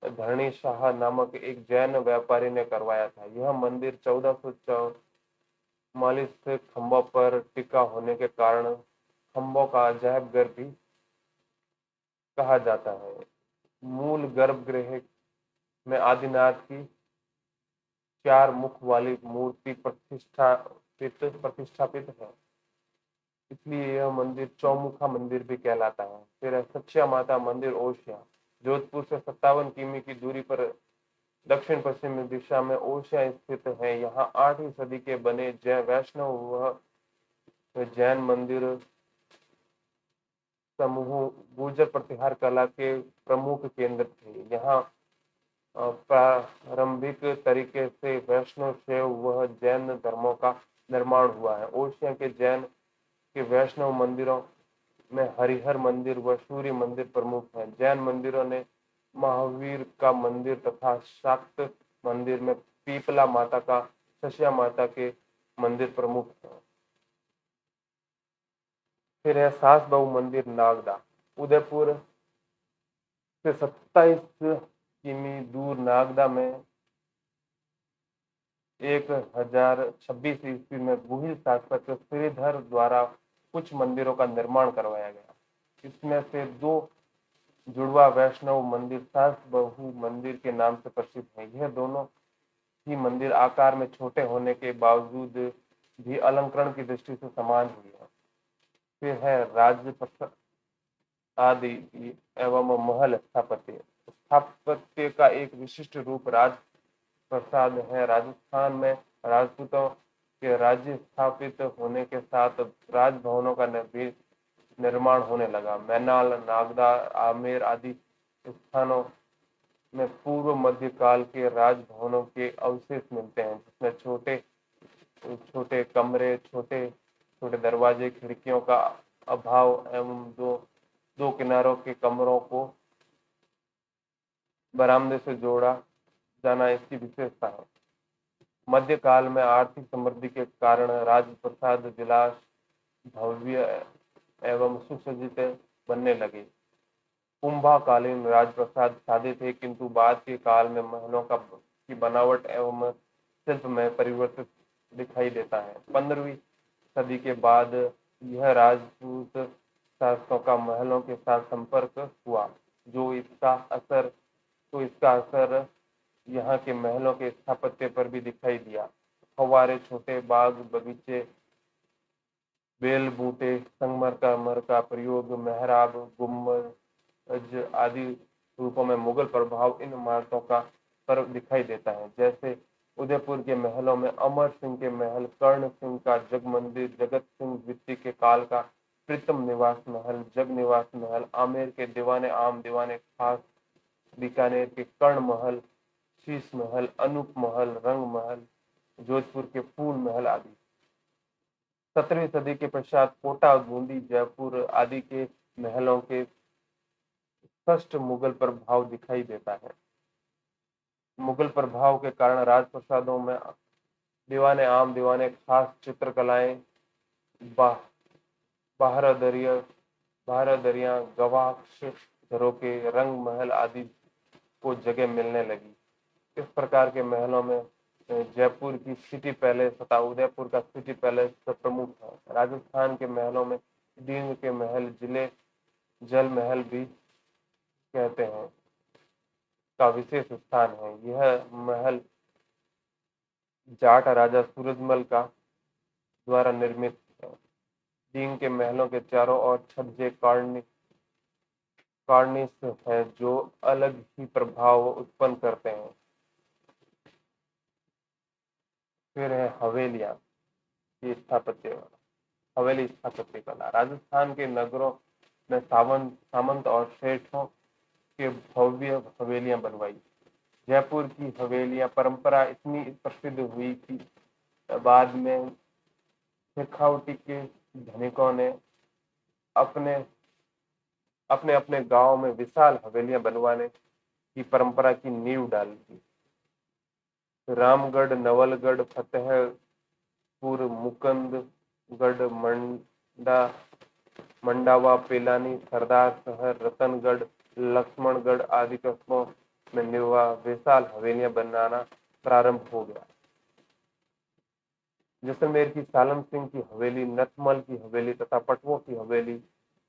धरणी शाह नामक एक जैन व्यापारी ने करवाया था। यह मंदिर 1444 से खंभों पर टिका होने के कारण खंभों का अजायब घर भी कहा जाता है। मूल गर्भगृह में आदिनाथ की 4 मुख वाली मूर्ति प्रतिष्ठापित है, इसलिए यह मंदिर चौमुखा मंदिर भी कहलाता है। फिर सच्चा माता मंदिर ओसिया। जोधपुर से 57 किमी की दूरी पर दक्षिण पश्चिमी दिशा में ओशिया स्थित है। यहाँ 8वीं सदी के बने जैन वैष्णव व जैन मंदिर समूह गुर्जर प्रतिहार कला के प्रमुख केंद्र थे। यहाँ प्रारंभिक तरीके से वैष्णव शैव व जैन धर्मों का निर्माण हुआ है। ओशिया के जैन के वैष्णव मंदिरों में हरिहर मंदिर व सूर्य मंदिर प्रमुख हैं। जैन मंदिरों ने महावीर का मंदिर तथा शाक्त मंदिर में पीपला माता का शस्या माता के मंदिर प्रमुख हैं। फिर है सास बहू मंदिर नागदा। उदयपुर से 27 किमी दूर नागदा में 1026 ईस्वी में गुहिल शासक श्रीधर द्वारा कुछ मंदिरों का निर्माण करवाया गया। इसमें से 2 जुड़वा वैष्णव मंदिर सास बहू मंदिर के नाम से प्रसिद्ध हैं। यह दोनों ही मंदिर आकार में छोटे होने के बावजूद भी अलंकरण की दृष्टि से समान ही है। फिर है राजप्रासाद आदि एवं महल स्थापत्य। स्थापत्य का एक विशिष्ट रूप राजप्रासाद है। राजस्थान में राजपूतों के राज्य स्थापित होने के साथ राजभवनों का निर्माण होने लगा। मैनाल, नागदा, आमेर आदि स्थानों में पूर्व मध्य काल के राजभवनों के अवशेष मिलते हैं, जिसमें छोटे छोटे कमरे, छोटे छोटे दरवाजे, खिड़कियों का अभाव एवं दो किनारों के कमरों को बरामदे से जोड़ा जाना इसकी विशेषता है। मध्यकाल में आर्थिक समृद्धि के कारण राजप्रासाद विलास भव्य एवं सुसज्जित बनने लगे। कुंभाकालीन राजप्रासाद सादे थे, किंतु बाद के काल में महलों की बनावट एवं शिल्प में परिवर्तित दिखाई देता है। 15वीं सदी के बाद यह राजपूत शासकों का महलों के साथ संपर्क हुआ, इसका असर यहाँ के महलों के स्थापत्य पर भी दिखाई दिया। फव्वारे, छोटे बाग बगीचे, बेल बूटे, संगमरमर का प्रयोग, मेहराब, गुम्बज आदि रूपों में मुगल प्रभाव इन इमारतों का पर दिखाई देता है। जैसे उदयपुर के महलों में अमर सिंह के महल, कर्ण सिंह का जग मंदिर, जगत सिंह द्वितीय के काल का प्रीतम निवास महल, जग निवास महल, आमेर के दीवाने आम दीवाने खास, बीकानेर के कर्ण महल, शीश महल, अनूप महल, रंग महल, जोधपुर के फूल महल आदि। 17वीं सदी के पश्चात कोटा, बूंदी, जयपुर आदि के महलों के स्पष्ट मुगल प्रभाव दिखाई देता है। मुगल प्रभाव के कारण राजप्रासादों में दीवाने आम दीवाने खास चित्रकलाएं, बाहरदरियां, गवाक्ष झरोके, रंग महल आदि को जगह मिलने लगी। इस प्रकार के महलों में जयपुर की सिटी पैलेस तथा उदयपुर का सिटी पैलेस प्रमुख है। राजस्थान के महलों में दींग के महल, जल महल भी कहते हैं का विशेष स्थान है। यह महल जाट राजा सूरजमल का द्वारा निर्मित है। दींग के महलों के चारों ओर छज्जे कार्निस है, जो अलग ही प्रभाव उत्पन्न करते हैं। फिर है हवेलियां की स्थापत्य। हवेली स्थापत्य कला। राजस्थान के नगरों में सामंत और शेठों के भव्य हवेलियां बनवाई। जयपुर की हवेलियां परंपरा इतनी प्रसिद्ध हुई कि बाद में शेखावटी के धनिकों ने अपने अपने गांव में विशाल हवेलियां बनवाने की परंपरा की नींव डाली थी। रामगढ़, नवलगढ़, फतेहपुर, मुकुंदगढ़, मंडावा, पेलानी, सरदार शहर, रतनगढ़, लक्ष्मणगढ़ आदि कस्बों में विशाल हवेलियां बनाना प्रारंभ हो गया। जैसलमेर की सालम सिंह की हवेली, नथमल की हवेली तथा पटवों की हवेली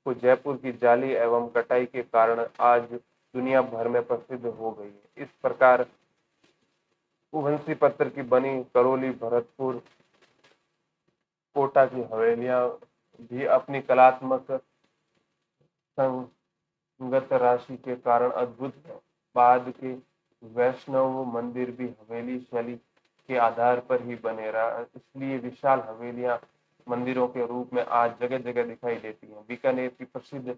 को जयपुर की जाली एवं कटाई के कारण आज दुनिया भर में प्रसिद्ध हो गई है। इस प्रकार कुवंशी पत्थर की बनी करौली, भरतपुर, कोटा की हवेलियां भी अपनी कलात्मक संगत राशि के कारण अद्भुत है। बाद के वैष्णव मंदिर भी हवेली शैली के आधार पर ही बने रहा, इसलिए विशाल हवेलियां मंदिरों के रूप में आज जगह जगह दिखाई देती हैं। बीकानेर की प्रसिद्ध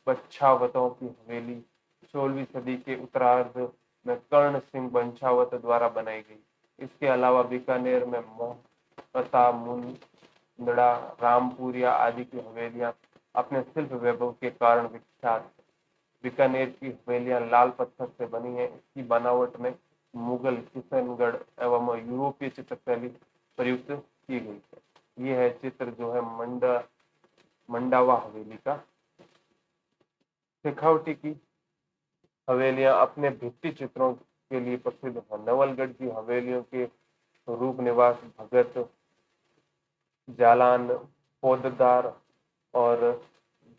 बछावतों की हवेली 16वीं सदी के उत्तरार्ध में कर्ण सिंह बछावत द्वारा बनाई गई। इसके अलावा बीकानेर में मोहता, मुंदड़ा, रामपुरिया आदि की हवेलियां अपने शिल्प वैभव के कारण विख्यात हैं। बीकानेर की हवेलियां लाल पत्थर से बनी हैं। इसकी बनावट में मुगल, किशनगढ़ एवं यूरोपीय चित्रशैली प्रयुक्त की गई है। ये है चित्र जो है मंडावा हवेली का। शेखावटी की हवेलियां अपने भित्ति चित्रों के लिए प्रसिद्ध है। नवलगढ़ की हवेलियों के रूप निवास, भगत, जालान, पौधदार और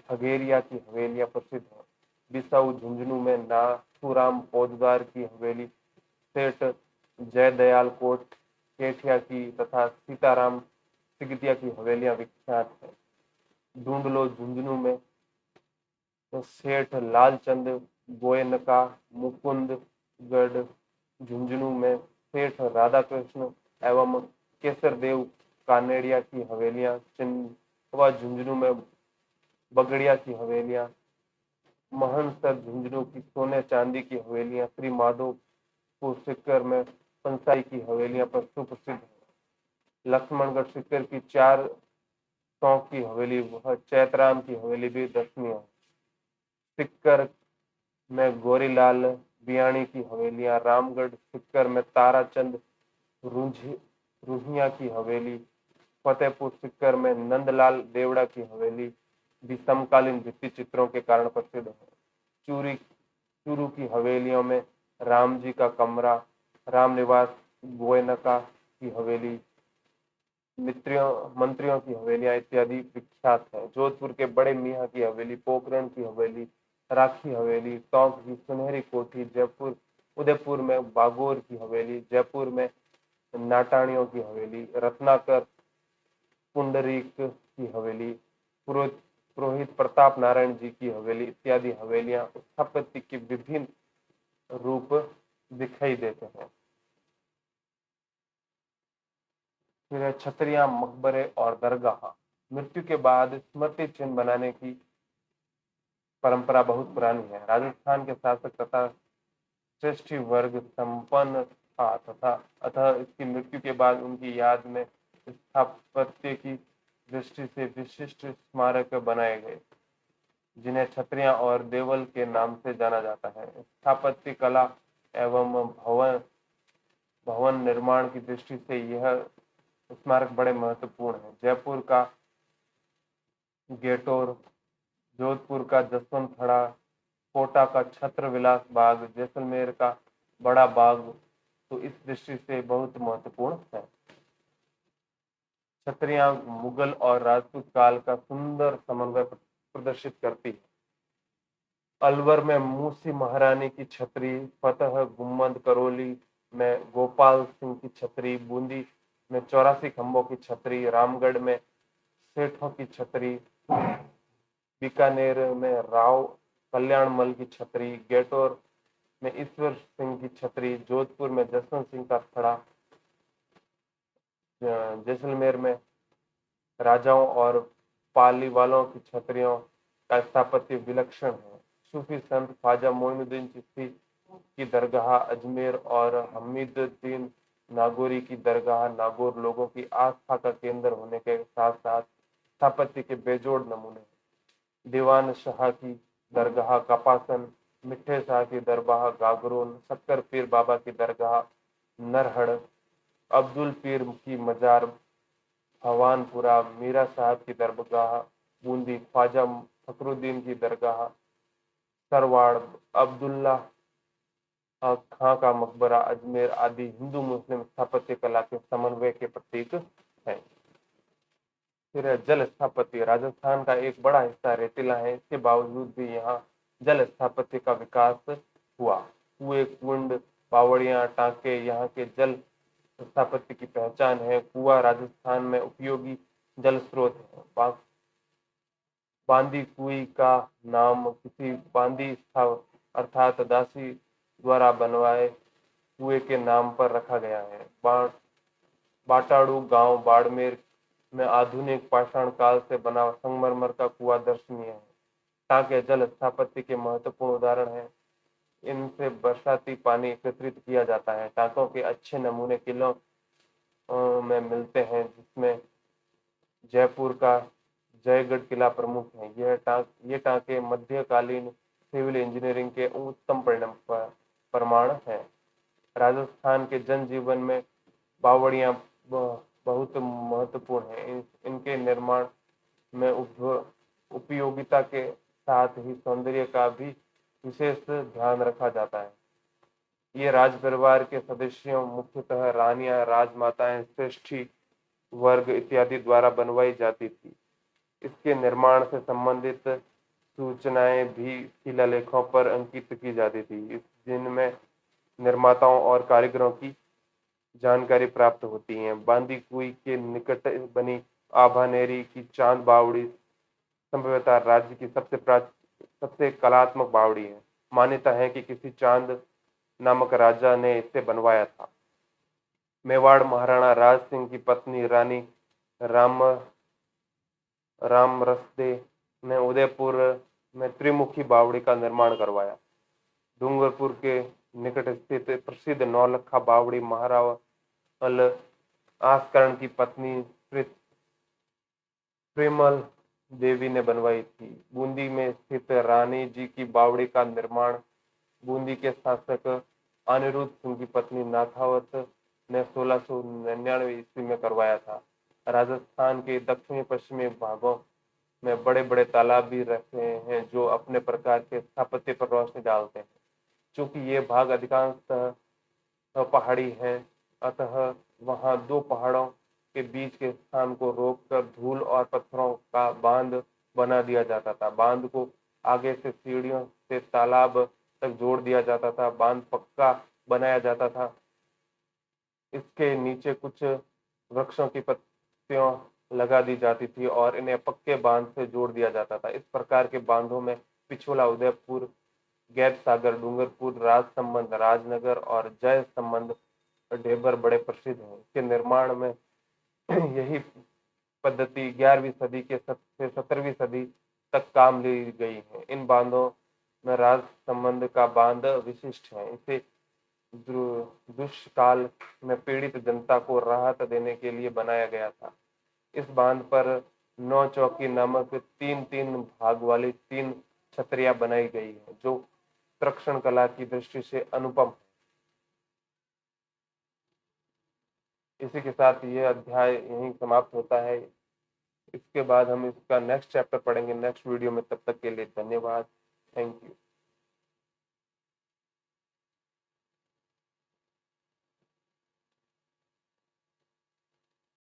भगेरिया की हवेलियां प्रसिद्ध हैं। बिसाऊ झुंझुनू में नाथूराम पौधदार की हवेली, सेठ जयदयाल कोट केठिया की तथा सीताराम सिगटिया की हवेलियां विख्यात है। ढूंढलो झुंझुनू में सेठ लालचंद गोयनका, मुकुंदगढ़ झुंझुनू में सेठ राधाकृष्ण एवं केसरदेव कानेड़िया की हवेलियां, चिन्हवा झुंझुनू में बगड़िया की हवेलियां, महनसर झुंझुनू की सोने चांदी की हवेलियां, श्री माधोपुर सीकर में पंसाई की हवेलियां पर सुप्रसिद्ध है। लक्ष्मणगढ़ सीकर की 4 टोंक की हवेली वह चैतराम की हवेली भी दर्शनीय है। सीकर में गोरीलाल बियाणी की हवेलियां, रामगढ़ सीकर में ताराचंद रुहिया की हवेली, फतेहपुर सीकर में नंदलाल देवड़ा की हवेली भी समकालीन भित्ति चित्रों के कारण प्रसिद्ध है। चूरू की हवेलियों में राम जी का कमरा, राम निवास गोयनका की हवेली, मंत्रियों की हवेलियां इत्यादि विख्यात है। जोधपुर के बड़े मियाँ की हवेली, पोखरण की हवेली, राखी हवेली, टोंक की सुनहरी कोठी, जयपुर उदयपुर में बागोर की हवेली, जयपुर में नाटाणियों की हवेली, रत्नाकर पुंडरीक की हवेली, पुरोहित प्रताप नारायण जी की हवेली इत्यादि हवेलियां स्थापत्य के विभिन्न रूप दिखाई देते हैं। फिर छतरियां, मकबरे और दरगाह। मृत्यु के बाद स्मृति चिन्ह बनाने की परंपरा बहुत पुरानी है। राजस्थान के शासक तथा श्रेष्ठी वर्ग संपन्न था तथा अतः इसकी मृत्यु के बाद उनकी याद में स्थापत्य की दृष्टि से विशिष्ट स्मारक बनाए गए, जिन्हें छतरियां और देवल के नाम से जाना जाता है। स्थापत्य कला एवं भवन निर्माण की दृष्टि से यह स्मारक बड़े महत्वपूर्ण है। जयपुर का गेटोर, जोधपुर का जसवंत खड़ा, कोटा का छत्र विलास बाग, जैसलमेर का बड़ा बाग तो इस दृष्टि से बहुत महत्वपूर्ण है। छतरियां मुगल और राजपूत काल का सुंदर समन्वय प्रदर्शित करती है। अलवर में मूसी महारानी की छतरी, फतेह गुम्मद करौली में गोपाल सिंह की छतरी, बूंदी में 84 खंभों की छतरी, रामगढ़ में सेठों की छतरी, बीकानेर में राव कल्याणमल की छतरी, गेटोर में ईश्वर सिंह की छतरी, जोधपुर में जसवंत सिंह का थड़ा, जैसलमेर में राजाओं और पालीवालों की छतरियों का स्थापत्य विलक्षण है। सूफी संत ख्वाजा मोइनुद्दीन चिश्ती की दरगाह अजमेर और हमीदुद्दीन नागौरी की दरगाह नागौर लोगों की आस्था का केंद्र होने के साथ साथ स्थापत्य के बेजोड़ नमूने हैं। दीवान शाह की दरगाह कपासन, मिठे शाह की दरगाह गागरोन, शक्कर पीर बाबा की दरगाह नरहड़, अब्दुल पीर की मजार भवानपुरा, मीरा साहब की दरगाह बूंदी, ख्वाजा फखरुद्दीन की दरगाह सरवाड़, अब्दुल्ला खां का मकबरा अजमेर आदि हिंदू मुस्लिम स्थापत्य कला के समन्वय के प्रतीक है। फिर जल स्थापत्य। राजस्थान का एक बड़ा हिस्सा रेतीला है, इसके बावजूद भी यहाँ जल स्थापत्य का विकास हुआ। कुएं, कुंड, बावड़ियां, टांके यहाँ के जल स्थापत्य की पहचान है। कुआं राजस्थान में उपयोगी जल स्रोत है। बांदी कुई का नाम किसी बांदी अर्थात दासी द्वारा बनवाए कुएं के नाम पर रखा गया है। बाटाड़ू गांव बाड़मेर में आधुनिक पाषाण काल से बना संगमरमर का कुआं दर्शनीय है। टांके जल स्थापत्य के महत्वपूर्ण उदाहरण है। इनसे बरसाती पानी एकत्रित किया जाता है। टांकों के अच्छे नमूने किलों में मिलते हैं, जिसमें जयपुर का जयगढ़ किला प्रमुख है। ये टांके मध्यकालीन सिविल इंजीनियरिंग के उत्तम प्रमाण है। राजस्थान के जनजीवन में बावड़ियां बहुत महत्वपूर्ण है। इनके निर्माण में उपयोगिता के साथ ही सौंदर्य का भी विशेष ध्यान रखा जाता है। ये राज परिवार के सदस्यों, मुख्यतः रानियां, राजमाताएं, श्रेष्ठी वर्ग इत्यादि द्वारा बनवाई जाती थी। इसके निर्माण से संबंधित सूचनाएं भी शिलालेखों पर अंकित की जाती थी, जिनमें निर्माताओं और कारीगरों की जानकारी प्राप्त होती है। बांदीकुई के निकट बनी आभानेरी की चांद बावड़ी संभवतः राज्य की सबसे कलात्मक बावड़ी है। मान्यता है कि किसी चांद नामक राजा ने इसे बनवाया था। मेवाड़ महाराणा राज सिंह की पत्नी रानी रामरसदे ने उदयपुर में त्रिमुखी बावड़ी का निर्माण करवाया। डूंगरपुर के निकट स्थित प्रसिद्ध नौलखा बावड़ी महारावल आस्करण की पत्नी प्रेमल देवी ने बनवाई थी। बूंदी में स्थित रानी जी की बावड़ी का निर्माण बूंदी के शासक अनिरुद्ध सिंह की पत्नी नाथावत ने 1699 ईस्वी में करवाया था। राजस्थान के दक्षिणी पश्चिमी भागों में बड़े बड़े तालाब भी रखे हैं, जो अपने प्रकार के स्थापत्य पर रोशनी डालते हैं। चूंकि ये भाग अधिकांशतः पहाड़ी है, अतः वहां दो पहाड़ों के बीच के स्थान को रोककर धूल और पत्थरों का बांध बना दिया जाता था। बांध को आगे से सीढ़ियों से तालाब तक जोड़ दिया जाता था। बांध पक्का बनाया जाता था। इसके नीचे कुछ वृक्षों की पत्तियों लगा दी जाती थी और इन्हें पक्के बांध से जोड़ दिया जाता था। इस प्रकार के बांधों में पिछोला, उदयपुर, गैर सागर, डूंगरपुर, राजसमंद, राजनगर और जय संबंध ढेबर बड़े प्रसिद्ध हैं। इसके निर्माण में यही पद्धति 11वीं सदी से 17वीं सदी तक काम ली गई है। इन बांधों में राजसमंद का बांध विशिष्ट है। इसे दुष्काल में पीड़ित जनता को राहत देने के लिए बनाया गया था। इस बांध पर 9 चौकी नामक 3-3 भाग वाली 3 छतरियां बनाई गई है, जो तक्षण कला की दृष्टि से अनुपम है। इसी के साथ यह अध्याय यहीं समाप्त होता है। इसके बाद हम इसका नेक्स्ट चैप्टर पढ़ेंगे नेक्स्ट वीडियो में। तब तक के लिए धन्यवाद। Thank you.